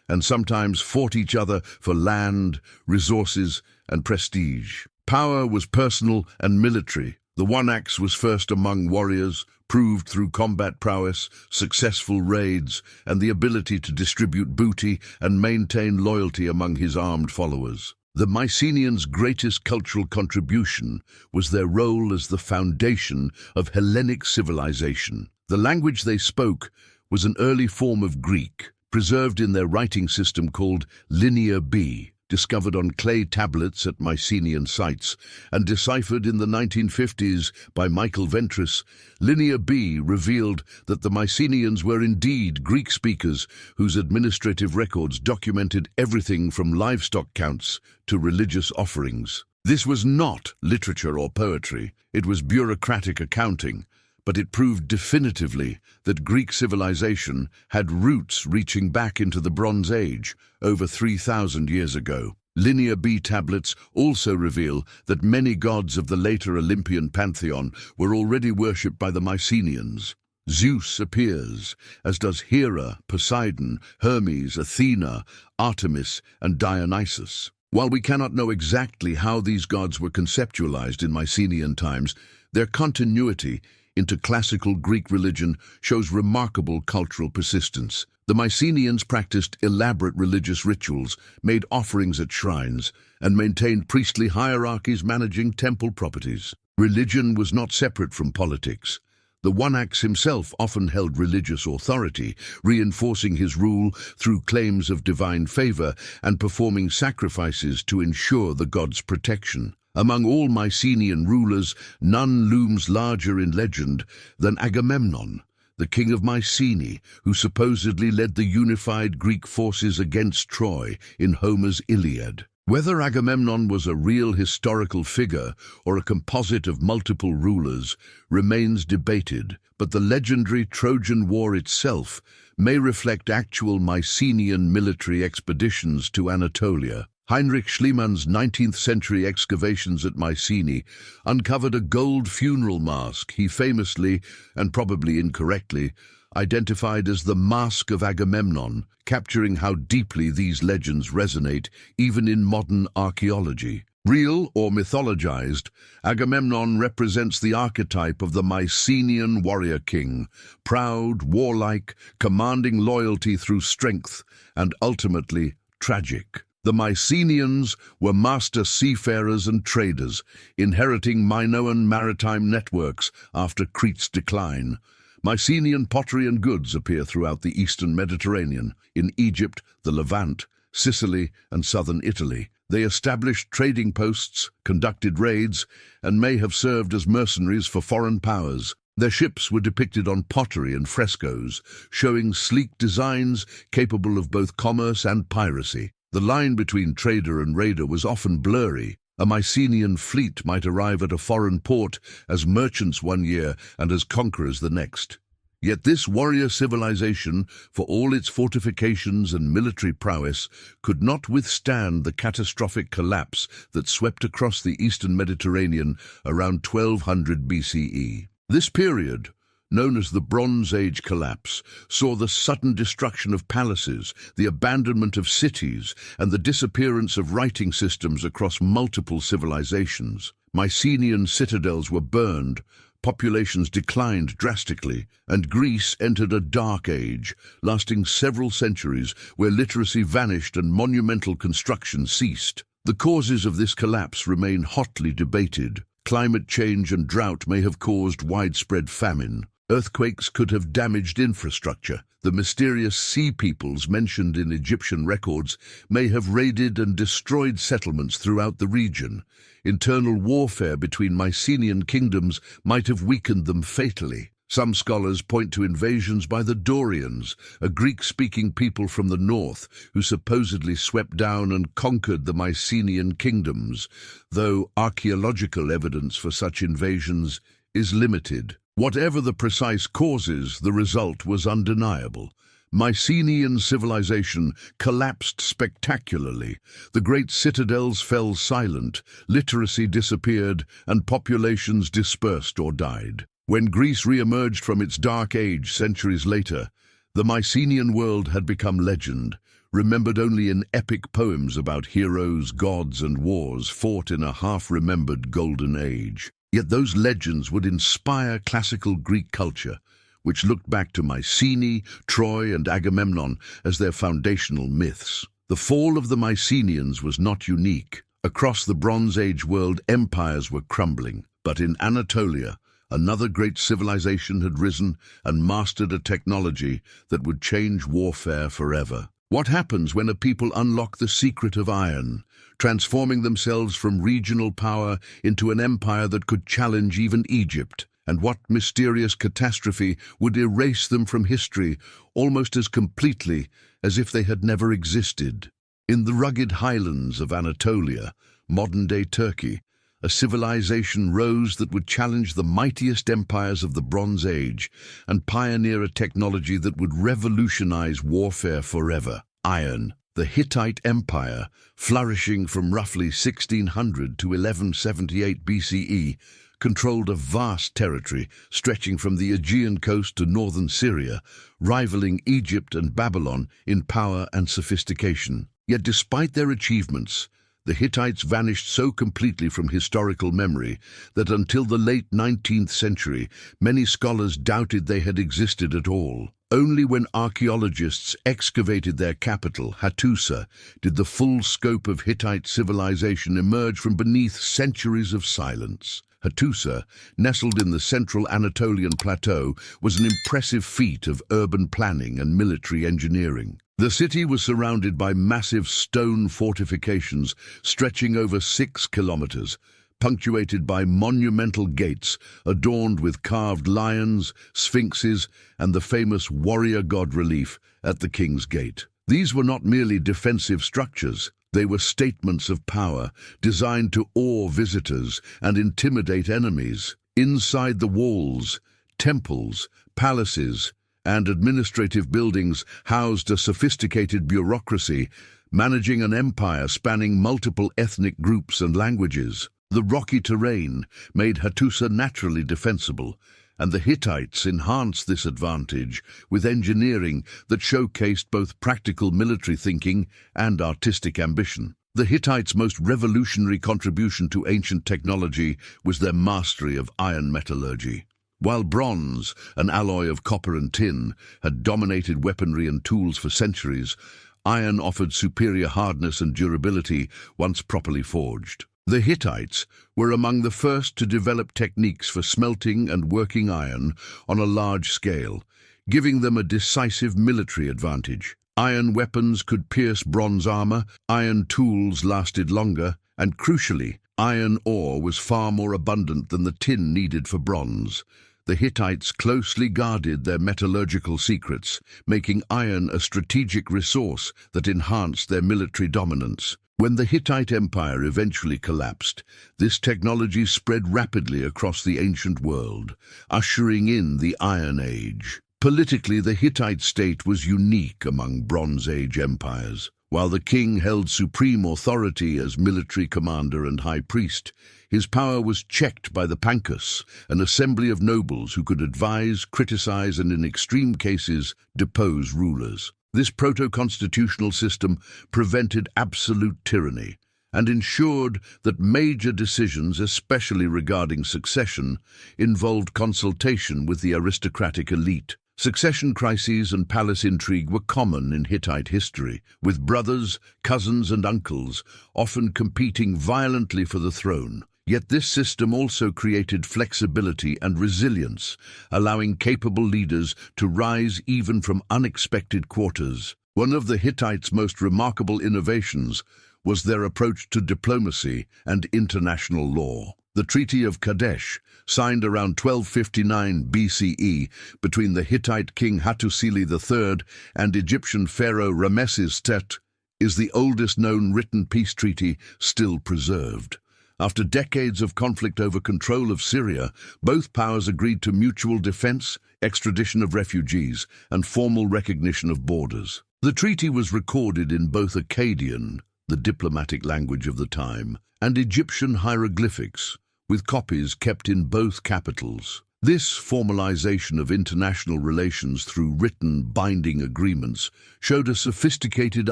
and sometimes fought each other for land, resources, and prestige. Power was personal and military. The wanax was first among warriors, proved through combat prowess, successful raids, and the ability to distribute booty and maintain loyalty among his armed followers. The Mycenaeans' greatest cultural contribution was their role as the foundation of Hellenic civilization. The language they spoke was an early form of Greek, preserved in their writing system called Linear B, discovered on clay tablets at Mycenaean sites, and deciphered in the 1950s by Michael Ventris. Linear B revealed that the Mycenaeans were indeed Greek speakers whose administrative records documented everything from livestock counts to religious offerings. This was not literature or poetry, it was bureaucratic accounting, but it proved definitively that Greek civilization had roots reaching back into the Bronze Age, over 3,000 years ago. Linear B tablets also reveal that many gods of the later Olympian pantheon were already worshipped by the Mycenaeans. Zeus appears, as does Hera, Poseidon, Hermes, Athena, Artemis, and Dionysus. While we cannot know exactly how these gods were conceptualized in Mycenaean times, their continuity into classical Greek religion shows remarkable cultural persistence. The Mycenaeans practiced elaborate religious rituals, made offerings at shrines, and maintained priestly hierarchies managing temple properties. Religion was not separate from politics. The wanax himself often held religious authority, reinforcing his rule through claims of divine favor and performing sacrifices to ensure the god's protection. Among all Mycenaean rulers, none looms larger in legend than Agamemnon, the king of Mycenae, who supposedly led the unified Greek forces against Troy in Homer's Iliad. Whether Agamemnon was a real historical figure or a composite of multiple rulers remains debated, but the legendary Trojan War itself may reflect actual Mycenaean military expeditions to Anatolia. Heinrich Schliemann's 19th-century excavations at Mycenae uncovered a gold funeral mask he famously, and probably incorrectly, identified as the Mask of Agamemnon, capturing how deeply these legends resonate even in modern archaeology. Real or mythologized, Agamemnon represents the archetype of the Mycenaean warrior king, proud, warlike, commanding loyalty through strength, and ultimately tragic. The Mycenaeans were master seafarers and traders, inheriting Minoan maritime networks after Crete's decline. Mycenaean pottery and goods appear throughout the eastern Mediterranean, in Egypt, the Levant, Sicily, and southern Italy. They established trading posts, conducted raids, and may have served as mercenaries for foreign powers. Their ships were depicted on pottery and frescoes, showing sleek designs capable of both commerce and piracy. The line between trader and raider was often blurry. A Mycenaean fleet might arrive at a foreign port as merchants one year and as conquerors the next. Yet this warrior civilization, for all its fortifications and military prowess, could not withstand the catastrophic collapse that swept across the eastern Mediterranean around 1200 BCE. This period, known as the Bronze Age collapse, saw the sudden destruction of palaces, the abandonment of cities, and the disappearance of writing systems across multiple civilizations. Mycenaean citadels were burned, populations declined drastically, and Greece entered a dark age, lasting several centuries, where literacy vanished and monumental construction ceased. The causes of this collapse remain hotly debated. Climate change and drought may have caused widespread famine. Earthquakes could have damaged infrastructure. The mysterious sea peoples mentioned in Egyptian records may have raided and destroyed settlements throughout the region. Internal warfare between Mycenaean kingdoms might have weakened them fatally. Some scholars point to invasions by the Dorians, a Greek-speaking people from the north who supposedly swept down and conquered the Mycenaean kingdoms, though archaeological evidence for such invasions is limited. Whatever the precise causes, the result was undeniable. Mycenaean civilization collapsed spectacularly. The great citadels fell silent, literacy disappeared, and populations dispersed or died. When Greece re-emerged from its dark age centuries later, the Mycenaean world had become legend, remembered only in epic poems about heroes, gods, and wars fought in a half-remembered golden age. Yet those legends would inspire classical Greek culture, which looked back to Mycenae, Troy, and Agamemnon as their foundational myths. The fall of the Mycenaeans was not unique. Across the Bronze Age world, empires were crumbling, but in Anatolia, another great civilization had risen and mastered a technology that would change warfare forever. What happens when a people unlock the secret of iron, transforming themselves from regional power into an empire that could challenge even Egypt? And what mysterious catastrophe would erase them from history almost as completely as if they had never existed? In the rugged highlands of Anatolia, modern-day Turkey, a civilization rose that would challenge the mightiest empires of the Bronze Age and pioneer a technology that would revolutionize warfare forever: iron. The Hittite Empire, flourishing from roughly 1600 to 1178 BCE, controlled a vast territory stretching from the Aegean coast to northern Syria, rivaling Egypt and Babylon in power and sophistication. Yet despite their achievements, the Hittites vanished so completely from historical memory that until the late 19th century, many scholars doubted they had existed at all. Only when archaeologists excavated their capital, Hattusa, did the full scope of Hittite civilization emerge from beneath centuries of silence. Hattusa, nestled in the central Anatolian plateau, was an impressive feat of urban planning and military engineering. The city was surrounded by massive stone fortifications stretching over 6 kilometers, punctuated by monumental gates adorned with carved lions, sphinxes, and the famous warrior god relief at the King's Gate. These were not merely defensive structures. They were statements of power, designed to awe visitors and intimidate enemies. Inside the walls, temples, palaces, and administrative buildings housed a sophisticated bureaucracy, managing an empire spanning multiple ethnic groups and languages. The rocky terrain made Hattusa naturally defensible, and the Hittites enhanced this advantage with engineering that showcased both practical military thinking and artistic ambition. The Hittites' most revolutionary contribution to ancient technology was their mastery of iron metallurgy. While bronze, an alloy of copper and tin, had dominated weaponry and tools for centuries, iron offered superior hardness and durability once properly forged. The Hittites were among the first to develop techniques for smelting and working iron on a large scale, giving them a decisive military advantage. Iron weapons could pierce bronze armor, iron tools lasted longer, and crucially, iron ore was far more abundant than the tin needed for bronze. The Hittites closely guarded their metallurgical secrets, making iron a strategic resource that enhanced their military dominance. When the Hittite Empire eventually collapsed, this technology spread rapidly across the ancient world, ushering in the Iron Age. Politically, the Hittite state was unique among Bronze Age empires. While the king held supreme authority as military commander and high priest, his power was checked by the Pancus, an assembly of nobles who could advise, criticize, and in extreme cases, depose rulers. This proto-constitutional system prevented absolute tyranny, and ensured that major decisions, especially regarding succession, involved consultation with the aristocratic elite. Succession crises and palace intrigue were common in Hittite history, with brothers, cousins, and uncles often competing violently for the throne. Yet this system also created flexibility and resilience, allowing capable leaders to rise even from unexpected quarters. One of the Hittites' most remarkable innovations was their approach to diplomacy and international law. The Treaty of Kadesh, signed around 1259 BCE between the Hittite king Hattusili III and Egyptian pharaoh Ramesses III, is the oldest known written peace treaty still preserved. After decades of conflict over control of Syria, both powers agreed to mutual defense, extradition of refugees, and formal recognition of borders. The treaty was recorded in both Akkadian, the diplomatic language of the time, and Egyptian hieroglyphics, with copies kept in both capitals. This formalization of international relations through written, binding agreements showed a sophisticated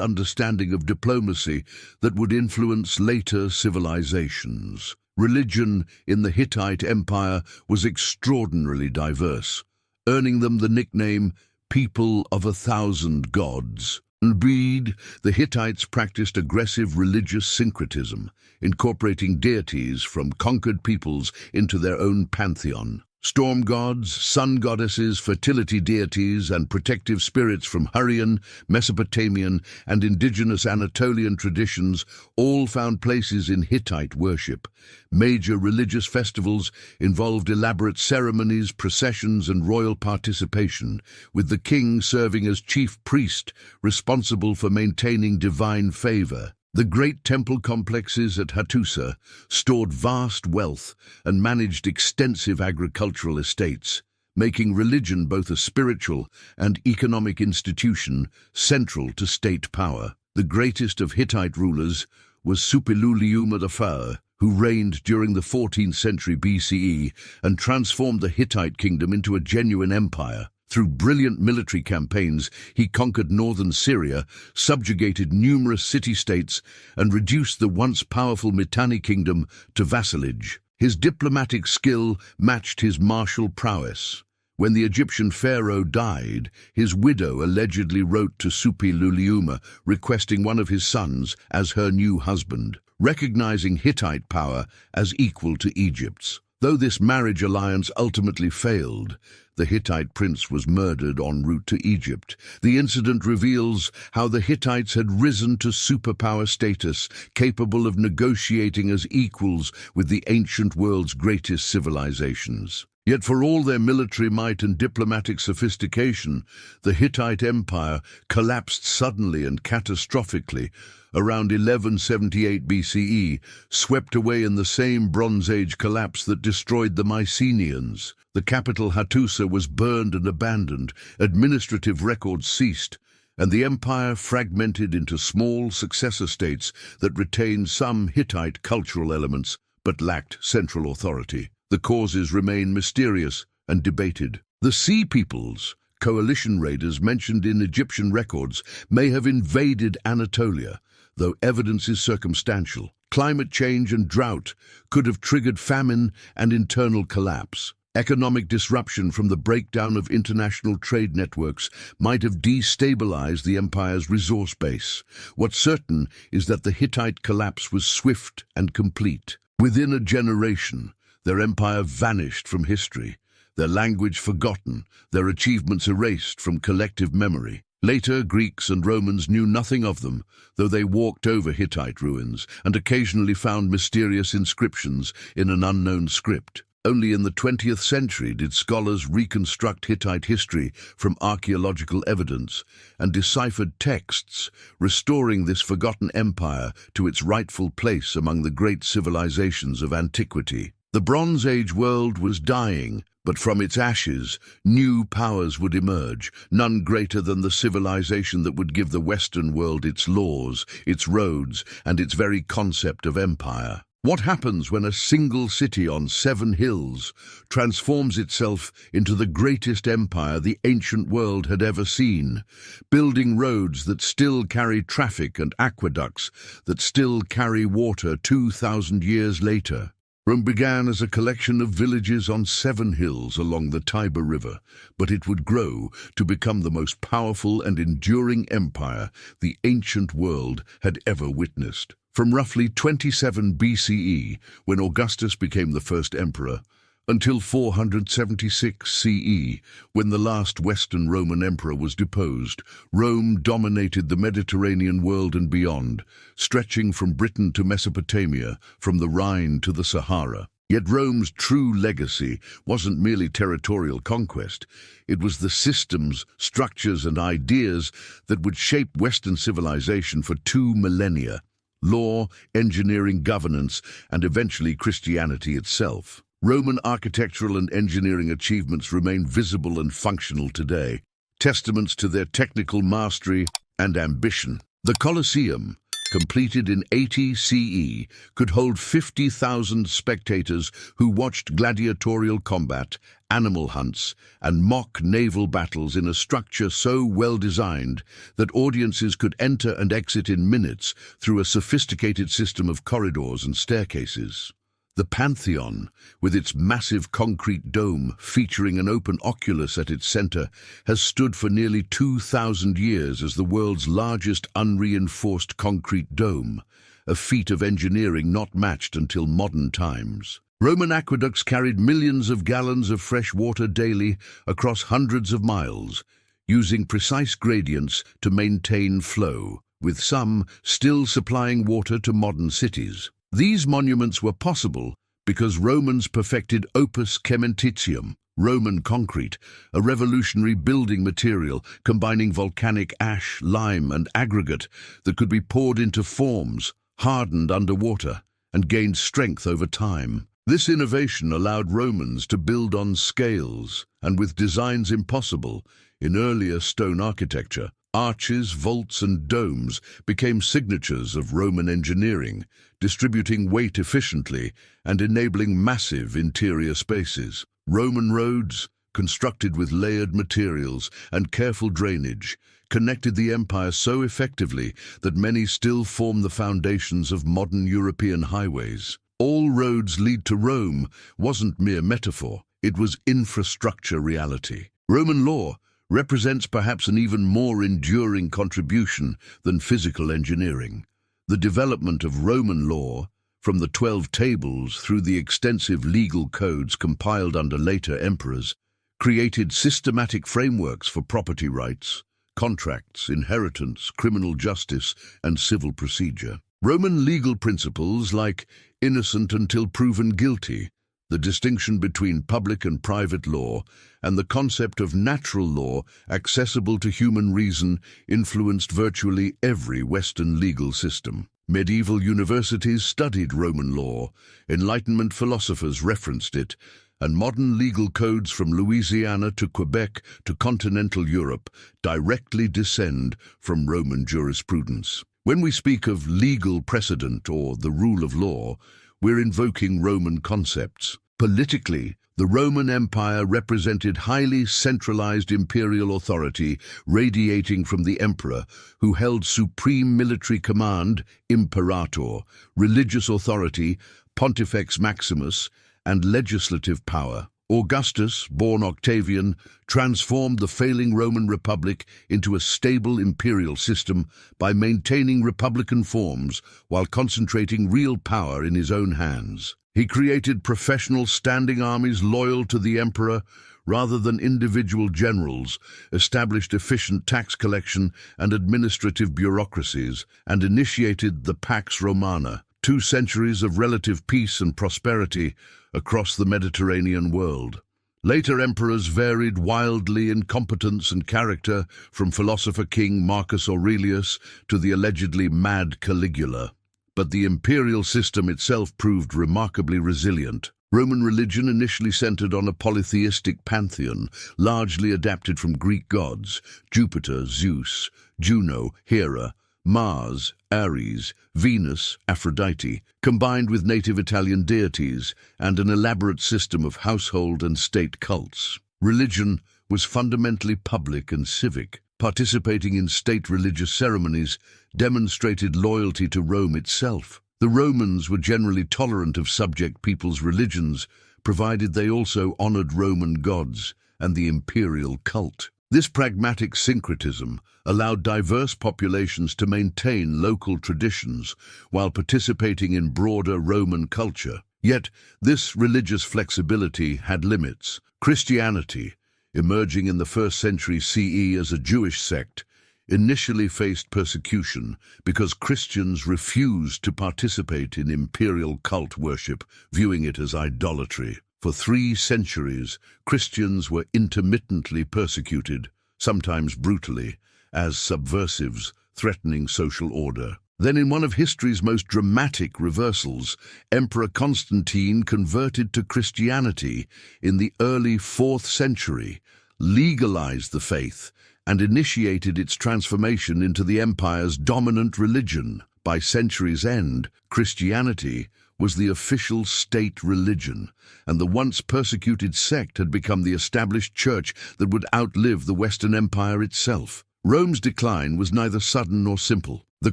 understanding of diplomacy that would influence later civilizations. Religion in the Hittite Empire was extraordinarily diverse, earning them the nickname "People of 1,000 Gods." Indeed, the Hittites practiced aggressive religious syncretism, incorporating deities from conquered peoples into their own pantheon. Storm gods, sun goddesses, fertility deities, and protective spirits from Hurrian, Mesopotamian, and indigenous Anatolian traditions all found places in Hittite worship. Major religious festivals involved elaborate ceremonies, processions, and royal participation, with the king serving as chief priest responsible for maintaining divine favor. The great temple complexes at Hattusa stored vast wealth and managed extensive agricultural estates, making religion both a spiritual and economic institution central to state power. The greatest of Hittite rulers was Suppiluliuma I, who reigned during the 14th century BCE and transformed the Hittite kingdom into a genuine empire. Through brilliant military campaigns, he conquered northern Syria, subjugated numerous city-states, and reduced the once powerful Mitanni kingdom to vassalage. His diplomatic skill matched his martial prowess. When the Egyptian pharaoh died, his widow allegedly wrote to Suppiluliuma requesting one of his sons as her new husband, recognizing Hittite power as equal to Egypt's. Though this marriage alliance ultimately failed, the Hittite prince was murdered en route to Egypt. The incident reveals how the Hittites had risen to superpower status, capable of negotiating as equals with the ancient world's greatest civilizations. Yet for all their military might and diplomatic sophistication, the Hittite Empire collapsed suddenly and catastrophically around 1178 BCE, swept away in the same Bronze Age collapse that destroyed the Mycenaeans. The capital Hattusa was burned and abandoned, administrative records ceased, and the empire fragmented into small successor states that retained some Hittite cultural elements but lacked central authority. The causes remain mysterious and debated. The Sea Peoples, coalition raiders mentioned in Egyptian records, may have invaded Anatolia, though evidence is circumstantial. Climate change and drought could have triggered famine and internal collapse. Economic disruption from the breakdown of international trade networks might have destabilized the empire's resource base. What's certain is that the Hittite collapse was swift and complete. Within a generation, their empire vanished from history, their language forgotten, their achievements erased from collective memory. Later, Greeks and Romans knew nothing of them, though they walked over Hittite ruins and occasionally found mysterious inscriptions in an unknown script. Only in the 20th century did scholars reconstruct Hittite history from archaeological evidence and deciphered texts, restoring this forgotten empire to its rightful place among the great civilizations of antiquity. The Bronze Age world was dying, but from its ashes, new powers would emerge, none greater than the civilization that would give the Western world its laws, its roads, and its very concept of empire. What happens when a single city on 7 hills transforms itself into the greatest empire the ancient world had ever seen, building roads that still carry traffic and aqueducts that still carry water 2,000 years later? Rome began as a collection of villages on 7 hills along the Tiber River, but it would grow to become the most powerful and enduring empire the ancient world had ever witnessed. From roughly 27 BCE, when Augustus became the first emperor, until 476 CE, when the last Western Roman emperor was deposed, Rome dominated the Mediterranean world and beyond, stretching from Britain to Mesopotamia, from the Rhine to the Sahara. Yet Rome's true legacy wasn't merely territorial conquest. It was the systems, structures, and ideas that would shape Western civilization for 2 millennia: law, engineering, governance, and eventually Christianity itself. Roman architectural and engineering achievements remain visible and functional today, testaments to their technical mastery and ambition. The Colosseum, completed in 80 CE, could hold 50,000 spectators who watched gladiatorial combat, animal hunts, and mock naval battles in a structure so well designed that audiences could enter and exit in minutes through a sophisticated system of corridors and staircases. The Pantheon, with its massive concrete dome featuring an open oculus at its center, has stood for nearly 2,000 years as the world's largest unreinforced concrete dome, a feat of engineering not matched until modern times. Roman aqueducts carried millions of gallons of fresh water daily across hundreds of miles, using precise gradients to maintain flow, with some still supplying water to modern cities. These monuments were possible because Romans perfected opus caementitium, Roman concrete, a revolutionary building material combining volcanic ash, lime, and aggregate that could be poured into forms, hardened underwater, and gained strength over time. This innovation allowed Romans to build on scales and with designs impossible in earlier stone architecture. Arches, vaults, and domes became signatures of Roman engineering, distributing weight efficiently and enabling massive interior spaces. Roman roads, constructed with layered materials and careful drainage, connected the empire so effectively that many still form the foundations of modern European highways. All roads lead to Rome wasn't mere metaphor, it was infrastructure reality. Roman law represents perhaps an even more enduring contribution than physical engineering. The development of Roman law, from the 12 tables through the extensive legal codes compiled under later emperors, created systematic frameworks for property rights, contracts, inheritance, criminal justice, and civil procedure. Roman legal principles like innocent until proven guilty, the distinction between public and private law, and the concept of natural law accessible to human reason influenced virtually every Western legal system. Medieval universities studied Roman law, Enlightenment philosophers referenced it, and modern legal codes from Louisiana to Quebec to continental Europe directly descend from Roman jurisprudence. When we speak of legal precedent or the rule of law, we're invoking Roman concepts. Politically, the Roman Empire represented highly centralized imperial authority radiating from the emperor, who held supreme military command, imperator, religious authority, pontifex maximus, and legislative power. Augustus, born Octavian, transformed the failing Roman Republic into a stable imperial system by maintaining republican forms while concentrating real power in his own hands. He created professional standing armies loyal to the emperor rather than individual generals, established efficient tax collection and administrative bureaucracies, and initiated the Pax Romana, 2 centuries of relative peace and prosperity across the Mediterranean world. Later emperors varied wildly in competence and character, from philosopher King Marcus Aurelius to the allegedly mad Caligula. But the imperial system itself proved remarkably resilient. Roman religion initially centered on a polytheistic pantheon, largely adapted from Greek gods: Jupiter, Zeus, Juno, Hera, Mars, Ares, Venus, Aphrodite, combined with native Italian deities and an elaborate system of household and state cults. Religion was fundamentally public and civic. Participating in state religious ceremonies demonstrated loyalty to Rome itself. The Romans were generally tolerant of subject peoples' religions, provided they also honored Roman gods and the imperial cult. This pragmatic syncretism allowed diverse populations to maintain local traditions while participating in broader Roman culture. Yet, this religious flexibility had limits. Christianity, emerging in the 1st century CE as a Jewish sect, initially faced persecution because Christians refused to participate in imperial cult worship, viewing it as idolatry. For 3 centuries, Christians were intermittently persecuted, sometimes brutally, as subversives threatening social order. Then, in one of history's most dramatic reversals, Emperor Constantine converted to Christianity in the early 4th century, legalized the faith, and initiated its transformation into the empire's dominant religion. By century's end, Christianity was the official state religion, and the once persecuted sect had become the established church that would outlive the Western Empire itself. Rome's decline was neither sudden nor simple. The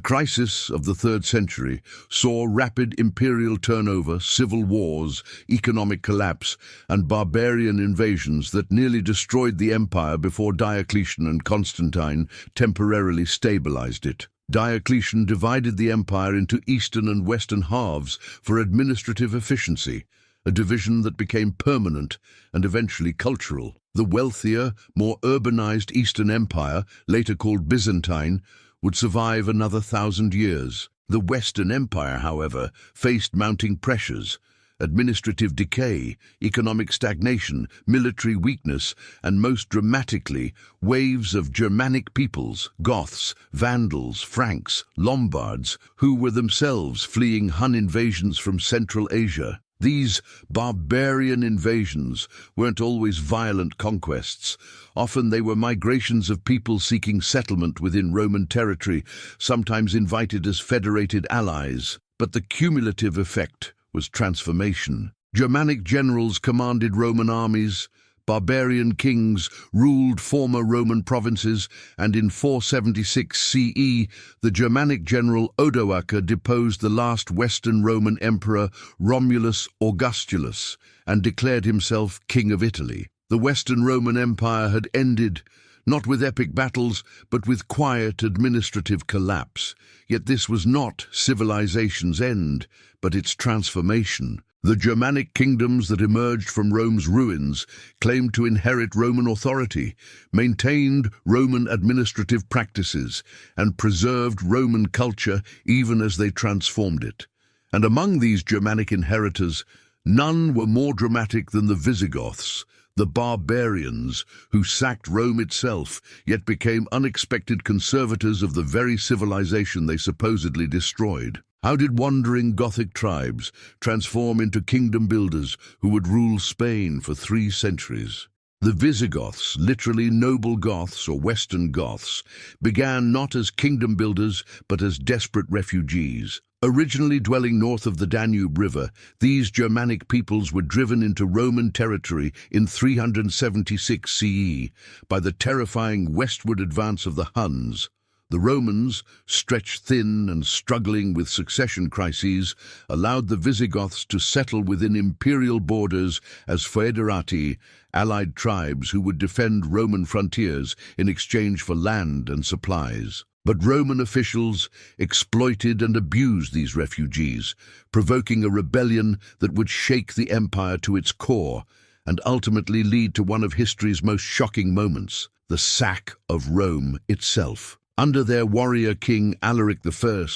crisis of the 3rd century saw rapid imperial turnover, civil wars, economic collapse, and barbarian invasions that nearly destroyed the empire before Diocletian and Constantine temporarily stabilized it. Diocletian divided the empire into eastern and western halves for administrative efficiency, a division that became permanent and eventually cultural. The wealthier, more urbanized Eastern Empire, later called Byzantine, would survive another 1,000 years. The Western Empire, however, faced mounting pressures: administrative decay, economic stagnation, military weakness, and most dramatically, waves of Germanic peoples, Goths, Vandals, Franks, Lombards, who were themselves fleeing Hun invasions from Central Asia. These barbarian invasions weren't always violent conquests. Often they were migrations of people seeking settlement within Roman territory, sometimes invited as federated allies. But the cumulative effect was transformation. Germanic generals commanded Roman armies, barbarian kings ruled former Roman provinces, and in 476 CE, the Germanic general Odoacer deposed the last Western Roman emperor Romulus Augustulus and declared himself king of Italy. The Western Roman Empire had ended, not with epic battles, but with quiet administrative collapse. Yet this was not civilization's end, but its transformation. The Germanic kingdoms that emerged from Rome's ruins claimed to inherit Roman authority, maintained Roman administrative practices, and preserved Roman culture even as they transformed it. And among these Germanic inheritors, none were more dramatic than the Visigoths, the barbarians who sacked Rome itself, yet became unexpected conservators of the very civilization they supposedly destroyed. How did wandering Gothic tribes transform into kingdom builders who would rule Spain for 3 centuries? The Visigoths, literally noble Goths or Western Goths, began not as kingdom builders but as desperate refugees. Originally dwelling north of the Danube River, these Germanic peoples were driven into Roman territory in 376 CE by the terrifying westward advance of the Huns. The Romans, stretched thin and struggling with succession crises, allowed the Visigoths to settle within imperial borders as foederati, allied tribes who would defend Roman frontiers in exchange for land and supplies. But Roman officials exploited and abused these refugees, provoking a rebellion that would shake the empire to its core and ultimately lead to one of history's most shocking moments, the sack of Rome itself. Under their warrior king Alaric I,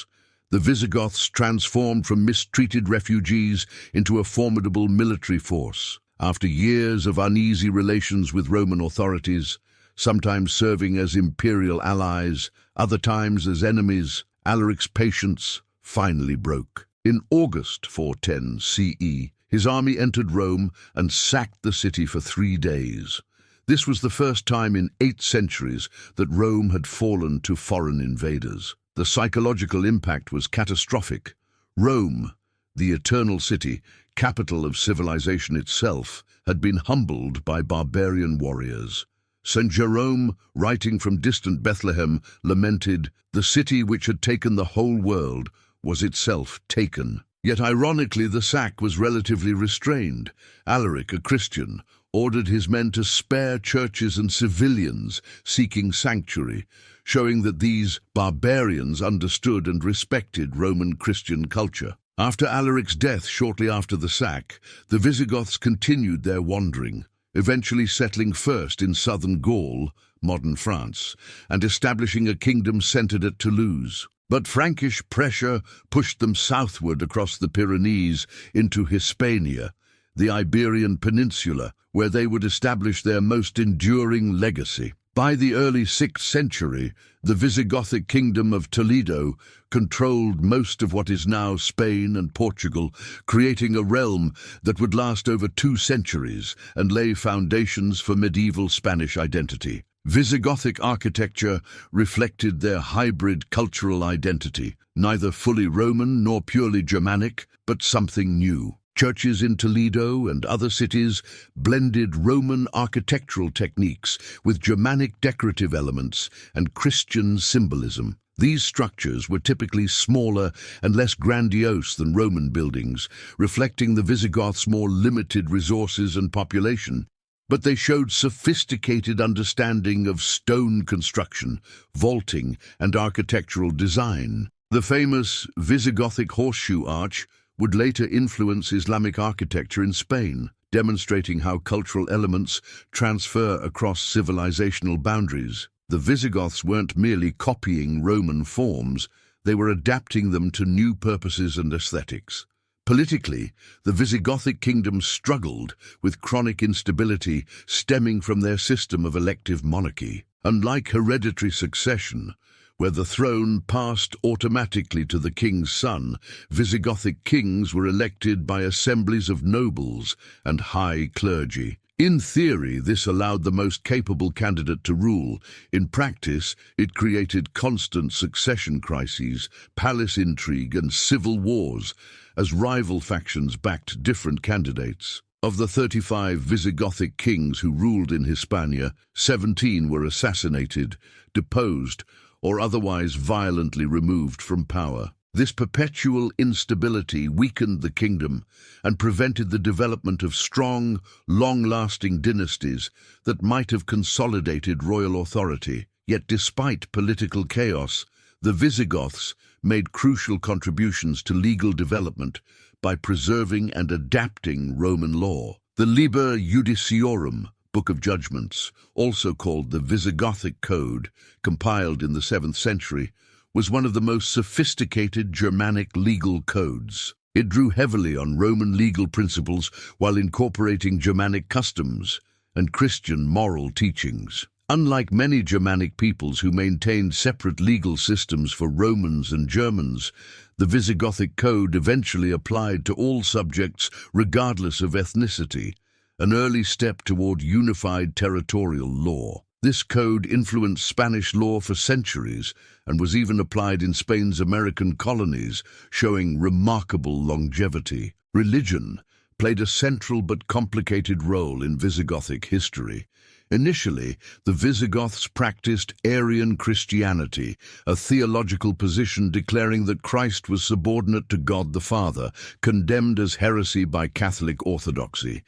the Visigoths transformed from mistreated refugees into a formidable military force. After years of uneasy relations with Roman authorities, sometimes serving as imperial allies, other times as enemies, Alaric's patience finally broke. In August 410 CE, his army entered Rome and sacked the city for 3 days. This was the first time in 8 centuries that Rome had fallen to foreign invaders. The psychological impact was catastrophic. Rome, the eternal city, capital of civilization itself, had been humbled by barbarian warriors. St. Jerome, writing from distant Bethlehem, lamented, "The city which had taken the whole world was itself taken." Yet ironically, the sack was relatively restrained. Alaric, a Christian, ordered his men to spare churches and civilians seeking sanctuary, showing that these barbarians understood and respected Roman Christian culture. After Alaric's death shortly after the sack, the Visigoths continued their wandering, eventually settling first in southern Gaul, modern France, and establishing a kingdom centered at Toulouse. But Frankish pressure pushed them southward across the Pyrenees into Hispania, the Iberian Peninsula, where they would establish their most enduring legacy. By the early 6th century, the Visigothic kingdom of Toledo controlled most of what is now Spain and Portugal, creating a realm that would last over 2 centuries and lay foundations for medieval Spanish identity. Visigothic architecture reflected their hybrid cultural identity, neither fully Roman nor purely Germanic, but something new. Churches in Toledo and other cities blended Roman architectural techniques with Germanic decorative elements and Christian symbolism. These structures were typically smaller and less grandiose than Roman buildings, reflecting the Visigoths' more limited resources and population. But they showed sophisticated understanding of stone construction, vaulting, and architectural design. The famous Visigothic horseshoe arch would later influence Islamic architecture in Spain, demonstrating how cultural elements transfer across civilizational boundaries. The Visigoths weren't merely copying Roman forms, they were adapting them to new purposes and aesthetics. Politically, the Visigothic kingdom struggled with chronic instability stemming from their system of elective monarchy. Unlike hereditary succession, where the throne passed automatically to the king's son, Visigothic kings were elected by assemblies of nobles and high clergy. In theory, this allowed the most capable candidate to rule. In practice, it created constant succession crises, palace intrigue, and civil wars, as rival factions backed different candidates. Of the 35 Visigothic kings who ruled in Hispania, 17 were assassinated, deposed, or otherwise violently removed from power. This perpetual instability weakened the kingdom and prevented the development of strong, long-lasting dynasties that might have consolidated royal authority. Yet despite political chaos, the Visigoths made crucial contributions to legal development by preserving and adapting Roman law. The Liber Judiciorum, Book of Judgments, also called the Visigothic Code, compiled in the 7th century, was one of the most sophisticated Germanic legal codes. It drew heavily on Roman legal principles while incorporating Germanic customs and Christian moral teachings. Unlike many Germanic peoples who maintained separate legal systems for Romans and Germans, the Visigothic Code eventually applied to all subjects regardless of ethnicity, an early step toward unified territorial law. This code influenced Spanish law for centuries and was even applied in Spain's American colonies, showing remarkable longevity. Religion played a central but complicated role in Visigothic history. Initially, the Visigoths practiced Arian Christianity, a theological position declaring that Christ was subordinate to God the Father, condemned as heresy by Catholic orthodoxy.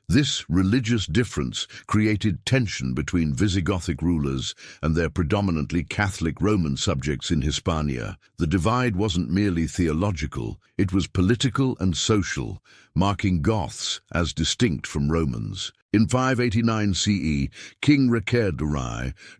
This religious difference created tension between Visigothic rulers and their predominantly Catholic Roman subjects in Hispania. The divide wasn't merely theological, it was political and social, marking Goths as distinct from Romans. In 589 CE, King Reccared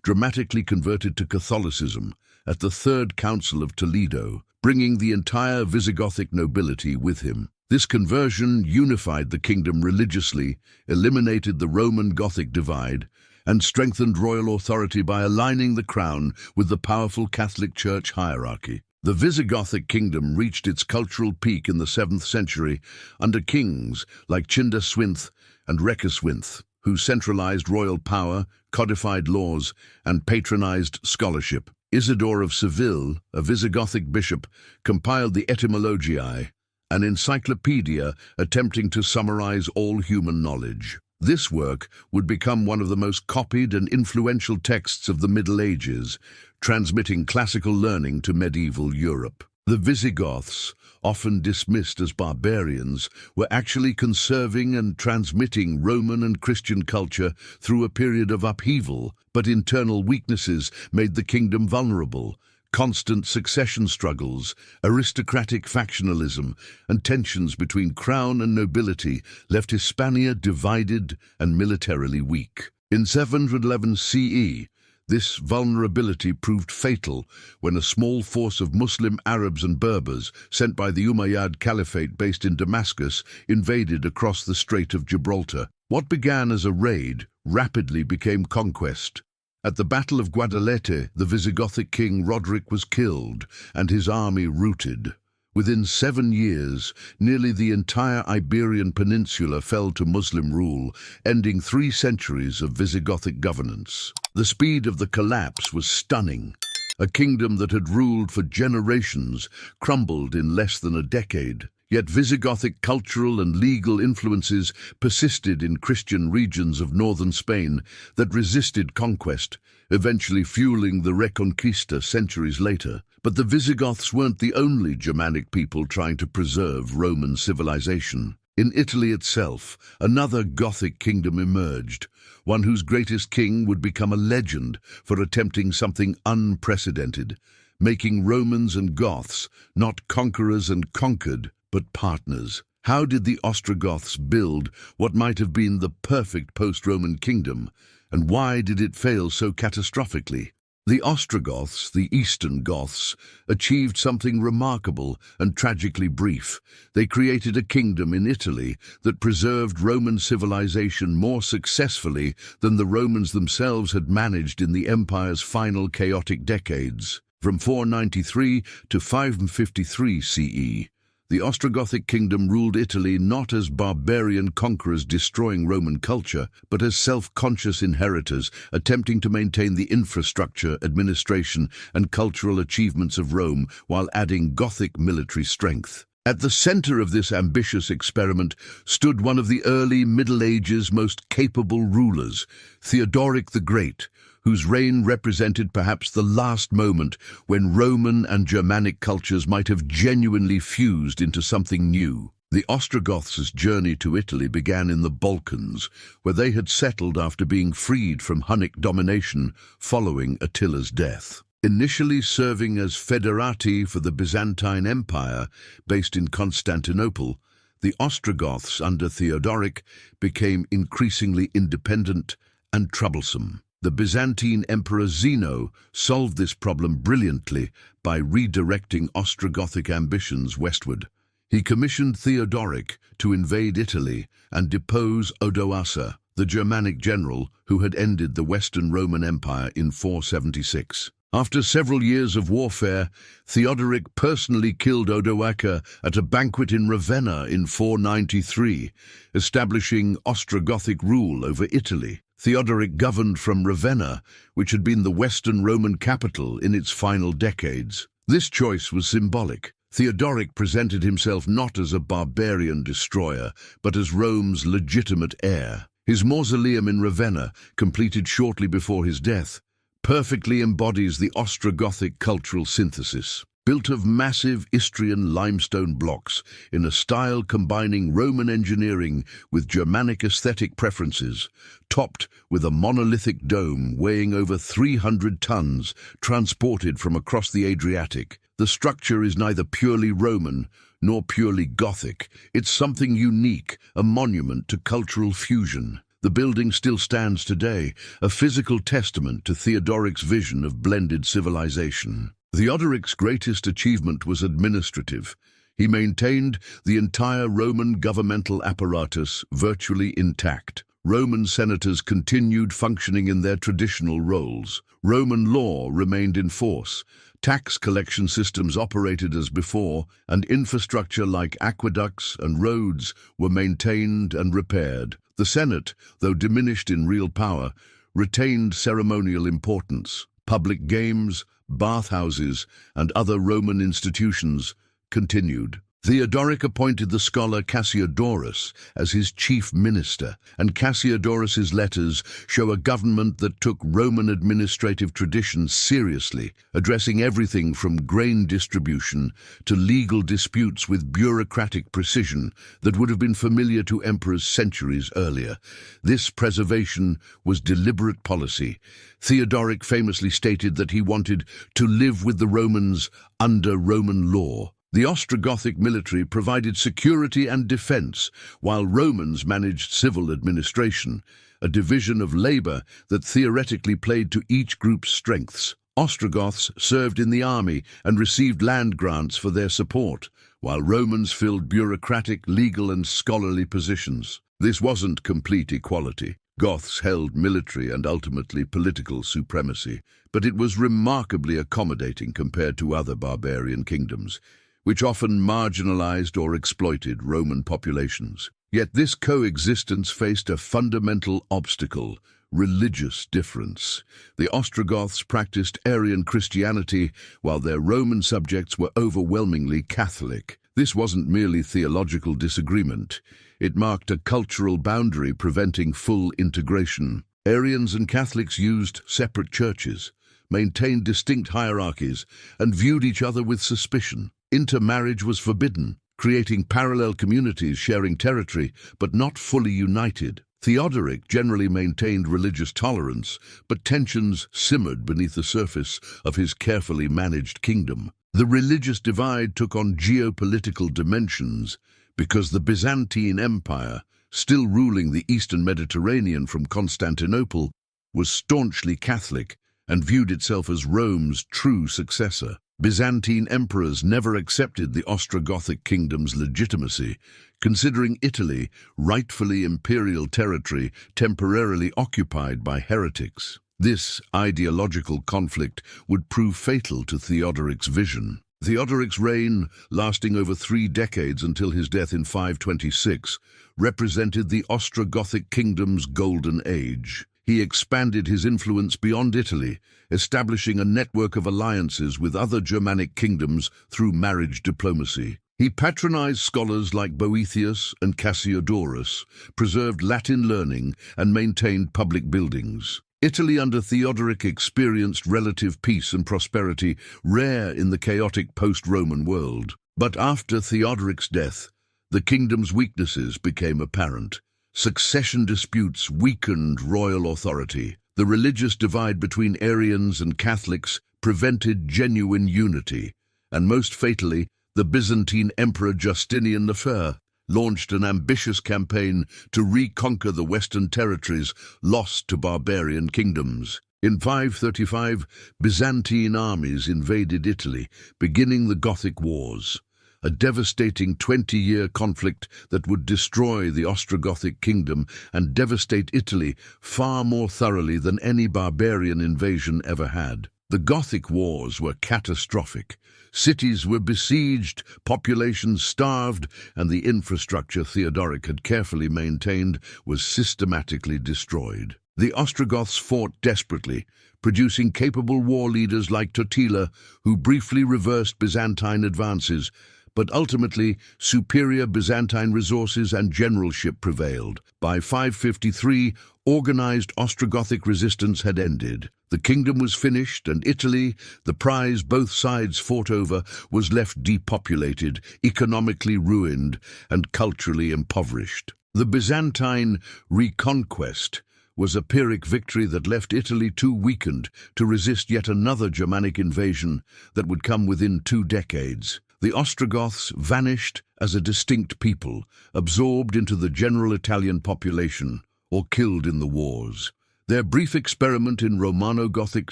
dramatically converted to Catholicism at the Third Council of Toledo, bringing the entire Visigothic nobility with him. This conversion unified the kingdom religiously, eliminated the Roman-Gothic divide, and strengthened royal authority by aligning the crown with the powerful Catholic Church hierarchy. The Visigothic kingdom reached its cultural peak in the 7th century under kings like Chindaswinthe and Receswinthe, who centralized royal power, codified laws, and patronized scholarship. Isidore of Seville, a Visigothic bishop, compiled the Etymologiae, an encyclopedia attempting to summarize all human knowledge. This work would become one of the most copied and influential texts of the Middle Ages, transmitting classical learning to medieval Europe. The Visigoths, often dismissed as barbarians, were actually conserving and transmitting Roman and Christian culture through a period of upheaval, but internal weaknesses made the kingdom vulnerable. Constant succession struggles, aristocratic factionalism, and tensions between crown and nobility left Hispania divided and militarily weak. In 711 CE, this vulnerability proved fatal when a small force of Muslim Arabs and Berbers, sent by the Umayyad Caliphate based in Damascus, invaded across the Strait of Gibraltar. What began as a raid rapidly became conquest. At the Battle of Guadalete, the Visigothic king Roderick was killed and his army routed. Within 7 years, nearly the entire Iberian Peninsula fell to Muslim rule, ending 3 centuries of Visigothic governance. The speed of the collapse was stunning. A kingdom that had ruled for generations crumbled in less than a decade. Yet Visigothic cultural and legal influences persisted in Christian regions of northern Spain that resisted conquest, eventually fueling the Reconquista centuries later. But the Visigoths weren't the only Germanic people trying to preserve Roman civilization. In Italy itself, another Gothic kingdom emerged, one whose greatest king would become a legend for attempting something unprecedented, making Romans and Goths not conquerors and conquered, but partners. How did the Ostrogoths build what might have been the perfect post-Roman kingdom, and why did it fail so catastrophically? The Ostrogoths, the Eastern Goths, achieved something remarkable and tragically brief. They created a kingdom in Italy that preserved Roman civilization more successfully than the Romans themselves had managed in the empire's final chaotic decades. From 493 to 553 CE, the Ostrogothic kingdom ruled Italy not as barbarian conquerors destroying Roman culture, but as self-conscious inheritors attempting to maintain the infrastructure, administration, and cultural achievements of Rome while adding Gothic military strength. At the center of this ambitious experiment stood one of the early Middle Ages' most capable rulers, Theodoric the Great, whose reign represented perhaps the last moment when Roman and Germanic cultures might have genuinely fused into something new. The Ostrogoths' journey to Italy began in the Balkans, where they had settled after being freed from Hunnic domination following Attila's death. Initially serving as federati for the Byzantine Empire, based in Constantinople, the Ostrogoths under Theodoric became increasingly independent and troublesome. The Byzantine Emperor Zeno solved this problem brilliantly by redirecting Ostrogothic ambitions westward. He commissioned Theodoric to invade Italy and depose Odoacer, the Germanic general who had ended the Western Roman Empire in 476. After several years of warfare, Theodoric personally killed Odoacer at a banquet in Ravenna in 493, establishing Ostrogothic rule over Italy. Theodoric governed from Ravenna, which had been the Western Roman capital in its final decades. This choice was symbolic. Theodoric presented himself not as a barbarian destroyer, but as Rome's legitimate heir. His mausoleum in Ravenna, completed shortly before his death, perfectly embodies the Ostrogothic cultural synthesis. Built of massive Istrian limestone blocks in a style combining Roman engineering with Germanic aesthetic preferences, topped with a monolithic dome weighing over 300 tons transported from across the Adriatic. The structure is neither purely Roman nor purely Gothic. It's something unique, a monument to cultural fusion. The building still stands today, a physical testament to Theodoric's vision of blended civilization. Theodoric's greatest achievement was administrative. He maintained the entire Roman governmental apparatus virtually intact. Roman senators continued functioning in their traditional roles. Roman law remained in force. Tax collection systems operated as before, and infrastructure like aqueducts and roads were maintained and repaired. The Senate, though diminished in real power, retained ceremonial importance. Public games, bathhouses, and other Roman institutions continued. Theodoric appointed the scholar Cassiodorus as his chief minister, and Cassiodorus's letters show a government that took Roman administrative traditions seriously, addressing everything from grain distribution to legal disputes with bureaucratic precision that would have been familiar to emperors centuries earlier. This preservation was deliberate policy. Theodoric famously stated that he wanted to live with the Romans under Roman law. The Ostrogothic military provided security and defense, while Romans managed civil administration, a division of labor that theoretically played to each group's strengths. Ostrogoths served in the army and received land grants for their support, while Romans filled bureaucratic, legal, and scholarly positions. This wasn't complete equality. Goths held military and ultimately political supremacy, but it was remarkably accommodating compared to other barbarian kingdoms, which often marginalized or exploited Roman populations. Yet this coexistence faced a fundamental obstacle: religious difference. The Ostrogoths practiced Arian Christianity, while their Roman subjects were overwhelmingly Catholic. This wasn't merely theological disagreement. It marked a cultural boundary preventing full integration. Arians and Catholics used separate churches, maintained distinct hierarchies, and viewed each other with suspicion. Intermarriage was forbidden, creating parallel communities sharing territory but not fully united. Theodoric generally maintained religious tolerance, but tensions simmered beneath the surface of his carefully managed kingdom. The religious divide took on geopolitical dimensions because the Byzantine Empire, still ruling the eastern Mediterranean from Constantinople, was staunchly Catholic and viewed itself as Rome's true successor. Byzantine emperors never accepted the Ostrogothic kingdom's legitimacy, considering Italy rightfully imperial territory temporarily occupied by heretics. This ideological conflict would prove fatal to Theodoric's vision. Theodoric's reign, lasting over 3 decades until his death in 526, represented the Ostrogothic kingdom's golden age. He expanded his influence beyond Italy, establishing a network of alliances with other Germanic kingdoms through marriage diplomacy. He patronized scholars like Boethius and Cassiodorus, preserved Latin learning, and maintained public buildings. Italy under Theodoric experienced relative peace and prosperity, rare in the chaotic post-Roman world. But after Theodoric's death, the kingdom's weaknesses became apparent. Succession disputes weakened royal authority. The religious divide between Arians and Catholics prevented genuine unity, and most fatally, the Byzantine Emperor Justinian I launched an ambitious campaign to reconquer the western territories lost to barbarian kingdoms. In 535, Byzantine armies invaded Italy, beginning the Gothic Wars, a devastating 20-year conflict that would destroy the Ostrogothic kingdom and devastate Italy far more thoroughly than any barbarian invasion ever had. The Gothic Wars were catastrophic. Cities were besieged, populations starved, and the infrastructure Theodoric had carefully maintained was systematically destroyed. The Ostrogoths fought desperately, producing capable war leaders like Totila, who briefly reversed Byzantine advances, but ultimately superior Byzantine resources and generalship prevailed. By 553, organized Ostrogothic resistance had ended. The kingdom was finished, and Italy, the prize both sides fought over, was left depopulated, economically ruined, and culturally impoverished. The Byzantine reconquest was a Pyrrhic victory that left Italy too weakened to resist yet another Germanic invasion that would come within 2 decades. The Ostrogoths vanished as a distinct people, absorbed into the general Italian population, or killed in the wars. Their brief experiment in Romano-Gothic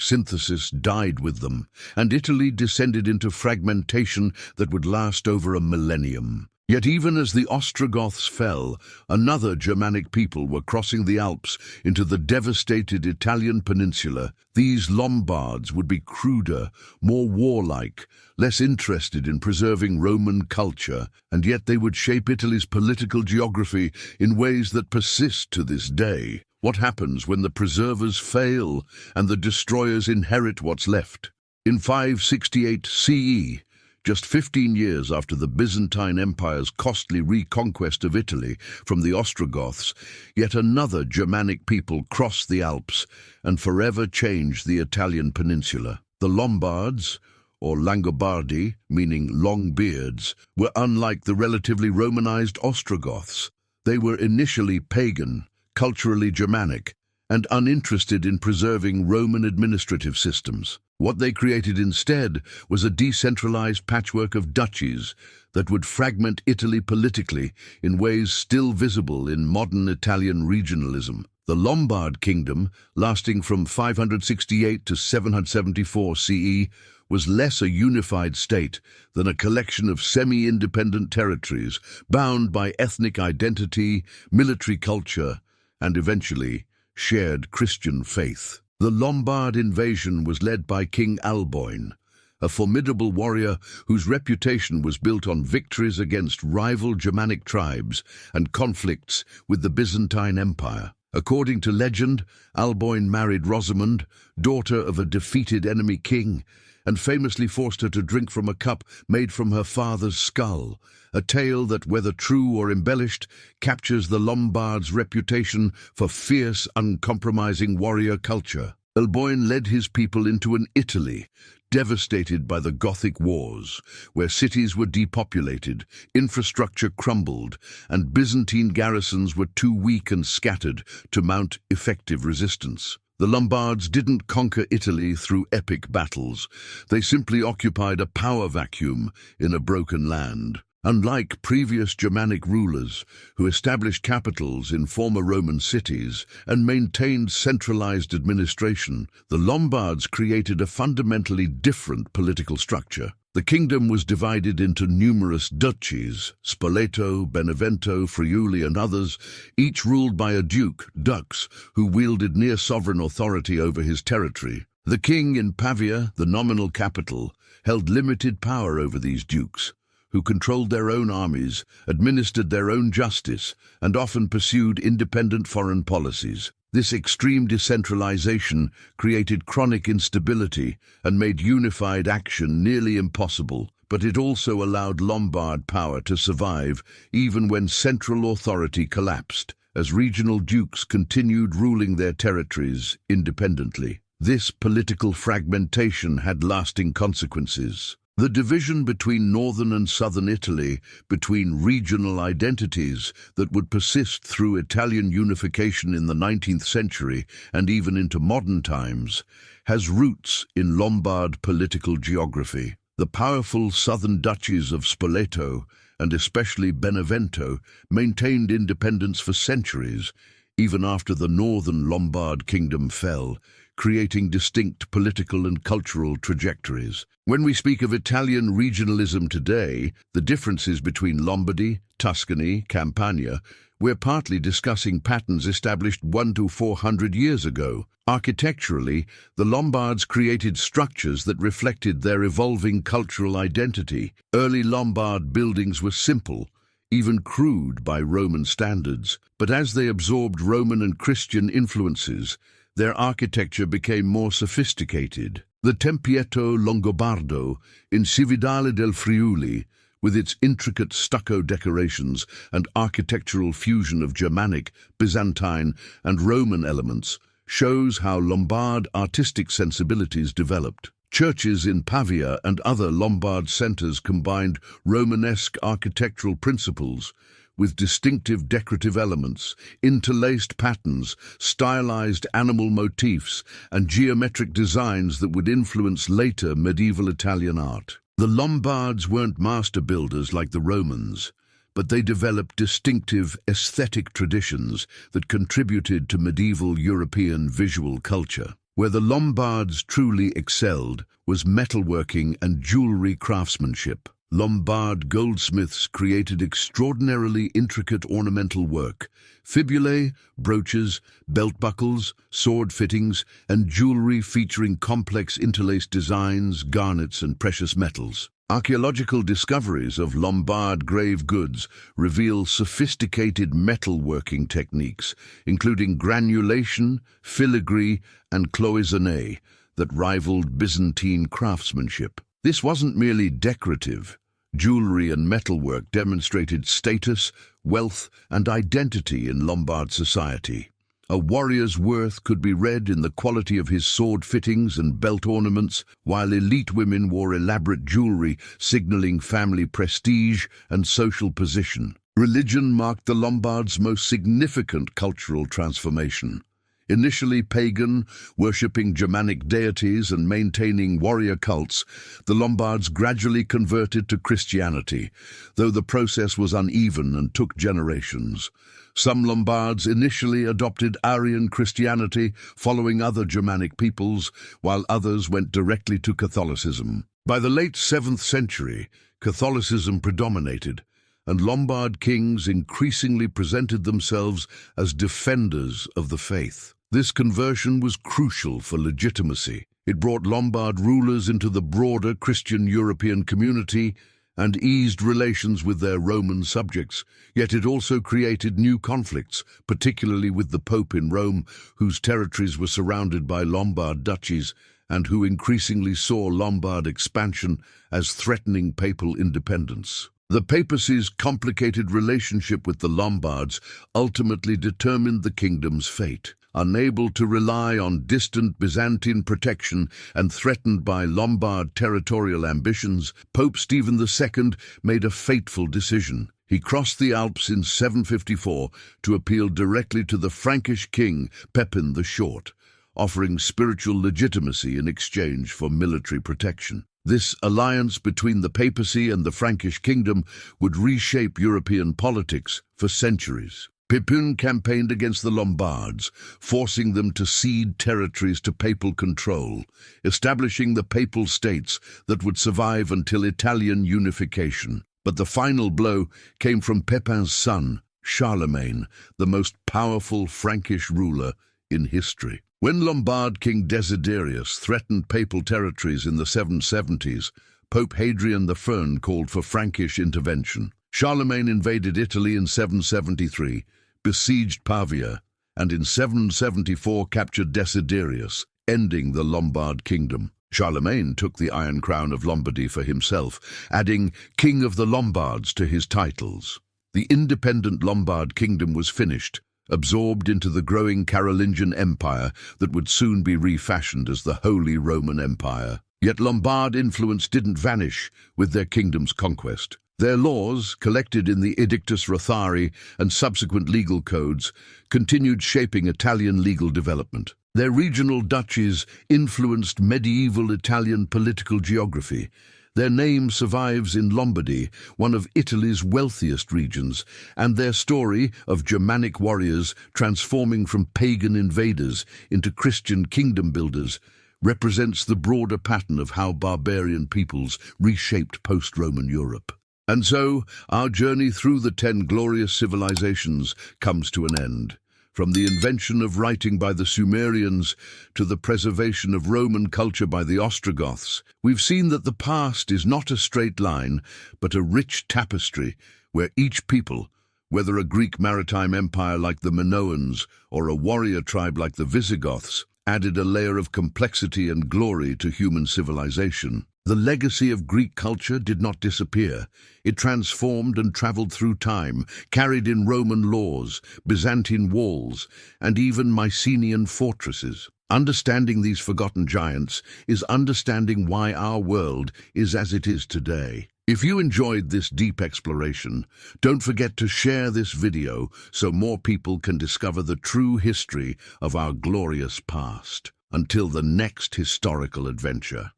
synthesis died with them, and Italy descended into fragmentation that would last over a millennium. Yet even as the Ostrogoths fell, another Germanic people were crossing the Alps into the devastated Italian peninsula. These Lombards would be cruder, more warlike, less interested in preserving Roman culture, and yet they would shape Italy's political geography in ways that persist to this day. What happens when the preservers fail and the destroyers inherit what's left? In 568 CE, just 15 years after the Byzantine Empire's costly reconquest of Italy from the Ostrogoths, yet another Germanic people crossed the Alps and forever changed the Italian peninsula. The Lombards, or Langobardi, meaning long beards, were unlike the relatively Romanized Ostrogoths. They were initially pagan, culturally Germanic, and uninterested in preserving Roman administrative systems. What they created instead was a decentralized patchwork of duchies that would fragment Italy politically in ways still visible in modern Italian regionalism. The Lombard kingdom, lasting from 568 to 774 CE, was less a unified state than a collection of semi-independent territories bound by ethnic identity, military culture, and eventually shared Christian faith. The Lombard invasion was led by King Alboin, a formidable warrior whose reputation was built on victories against rival Germanic tribes and conflicts with the Byzantine Empire. According to legend, Alboin married Rosamund, daughter of a defeated enemy king, and famously forced her to drink from a cup made from her father's skull, a tale that, whether true or embellished, captures the Lombards' reputation for fierce, uncompromising warrior culture. Alboin led his people into an Italy devastated by the Gothic Wars, where cities were depopulated, infrastructure crumbled, and Byzantine garrisons were too weak and scattered to mount effective resistance. The Lombards didn't conquer Italy through epic battles. They simply occupied a power vacuum in a broken land. Unlike previous Germanic rulers who established capitals in former Roman cities and maintained centralized administration, the Lombards created a fundamentally different political structure. The kingdom was divided into numerous duchies, Spoleto, Benevento, Friuli, and others, each ruled by a duke, dux, who wielded near-sovereign authority over his territory. The king in Pavia, the nominal capital, held limited power over these dukes, who controlled their own armies, administered their own justice, and often pursued independent foreign policies. This extreme decentralization created chronic instability and made unified action nearly impossible, but it also allowed Lombard power to survive even when central authority collapsed, as regional dukes continued ruling their territories independently. This political fragmentation had lasting consequences. The division between northern and southern Italy, between regional identities that would persist through Italian unification in the 19th century and even into modern times, has roots in Lombard political geography. The powerful southern duchies of Spoleto, and especially Benevento, maintained independence for centuries, even after the northern Lombard kingdom fell, creating distinct political and cultural trajectories. When we speak of Italian regionalism today, the differences between Lombardy, Tuscany, Campania, we're partly discussing patterns established 100 to 400 years ago. Architecturally, the Lombards created structures that reflected their evolving cultural identity. Early Lombard buildings were simple, even crude by Roman standards, but as they absorbed Roman and Christian influences, their architecture became more sophisticated. The Tempietto Longobardo in Cividale del Friuli, with its intricate stucco decorations and architectural fusion of Germanic, Byzantine, and Roman elements, shows how Lombard artistic sensibilities developed. Churches in Pavia and other Lombard centers combined Romanesque architectural principles with distinctive decorative elements, interlaced patterns, stylized animal motifs, and geometric designs that would influence later medieval Italian art. The Lombards weren't master builders like the Romans, but they developed distinctive aesthetic traditions that contributed to medieval European visual culture. Where the Lombards truly excelled was metalworking and jewelry craftsmanship. Lombard goldsmiths created extraordinarily intricate ornamental work, fibulae, brooches, belt buckles, sword fittings, and jewelry featuring complex interlaced designs, garnets, and precious metals. Archaeological discoveries of Lombard grave goods reveal sophisticated metalworking techniques, including granulation, filigree, and cloisonné, that rivaled Byzantine craftsmanship. This wasn't merely decorative. Jewelry and metalwork demonstrated status, wealth, and identity in Lombard society. A warrior's worth could be read in the quality of his sword fittings and belt ornaments, while elite women wore elaborate jewelry signaling family prestige and social position. Religion marked the Lombards' most significant cultural transformation. Initially pagan, worshipping Germanic deities and maintaining warrior cults, the Lombards gradually converted to Christianity, though the process was uneven and took generations. Some Lombards initially adopted Arian Christianity, following other Germanic peoples, while others went directly to Catholicism. By the late 7th century, Catholicism predominated, and Lombard kings increasingly presented themselves as defenders of the faith. This conversion was crucial for legitimacy. It brought Lombard rulers into the broader Christian European community and eased relations with their Roman subjects, yet it also created new conflicts, particularly with the Pope in Rome, whose territories were surrounded by Lombard duchies and who increasingly saw Lombard expansion as threatening papal independence. The papacy's complicated relationship with the Lombards ultimately determined the kingdom's fate. Unable to rely on distant Byzantine protection and threatened by Lombard territorial ambitions, Pope Stephen II made a fateful decision. He crossed the Alps in 754 to appeal directly to the Frankish king Pepin the Short, offering spiritual legitimacy in exchange for military protection. This alliance between the papacy and the Frankish kingdom would reshape European politics for centuries. Pepin campaigned against the Lombards, forcing them to cede territories to papal control, establishing the papal states that would survive until Italian unification. But the final blow came from Pepin's son, Charlemagne, the most powerful Frankish ruler in history. When Lombard King Desiderius threatened papal territories in the 770s, Pope Hadrian I called for Frankish intervention. Charlemagne invaded Italy in 773, besieged Pavia, and in 774 captured Desiderius, ending the Lombard kingdom. Charlemagne took the Iron Crown of Lombardy for himself, adding King of the Lombards to his titles. The independent Lombard kingdom was finished, absorbed into the growing Carolingian Empire that would soon be refashioned as the Holy Roman Empire. Yet Lombard influence didn't vanish with their kingdom's conquest. Their laws, collected in the Edictus Rothari and subsequent legal codes, continued shaping Italian legal development. Their regional duchies influenced medieval Italian political geography. Their name survives in Lombardy, one of Italy's wealthiest regions, and their story of Germanic warriors transforming from pagan invaders into Christian kingdom builders represents the broader pattern of how barbarian peoples reshaped post-Roman Europe. And so, our journey through the 10 glorious civilizations comes to an end. From the invention of writing by the Sumerians to the preservation of Roman culture by the Ostrogoths, we've seen that the past is not a straight line, but a rich tapestry where each people, whether a Greek maritime empire like the Minoans or a warrior tribe like the Visigoths, added a layer of complexity and glory to human civilization. The legacy of Greek culture did not disappear. It transformed and traveled through time, carried in Roman laws, Byzantine walls, and even Mycenaean fortresses. Understanding these forgotten giants is understanding why our world is as it is today. If you enjoyed this deep exploration, don't forget to share this video so more people can discover the true history of our glorious past. Until the next historical adventure.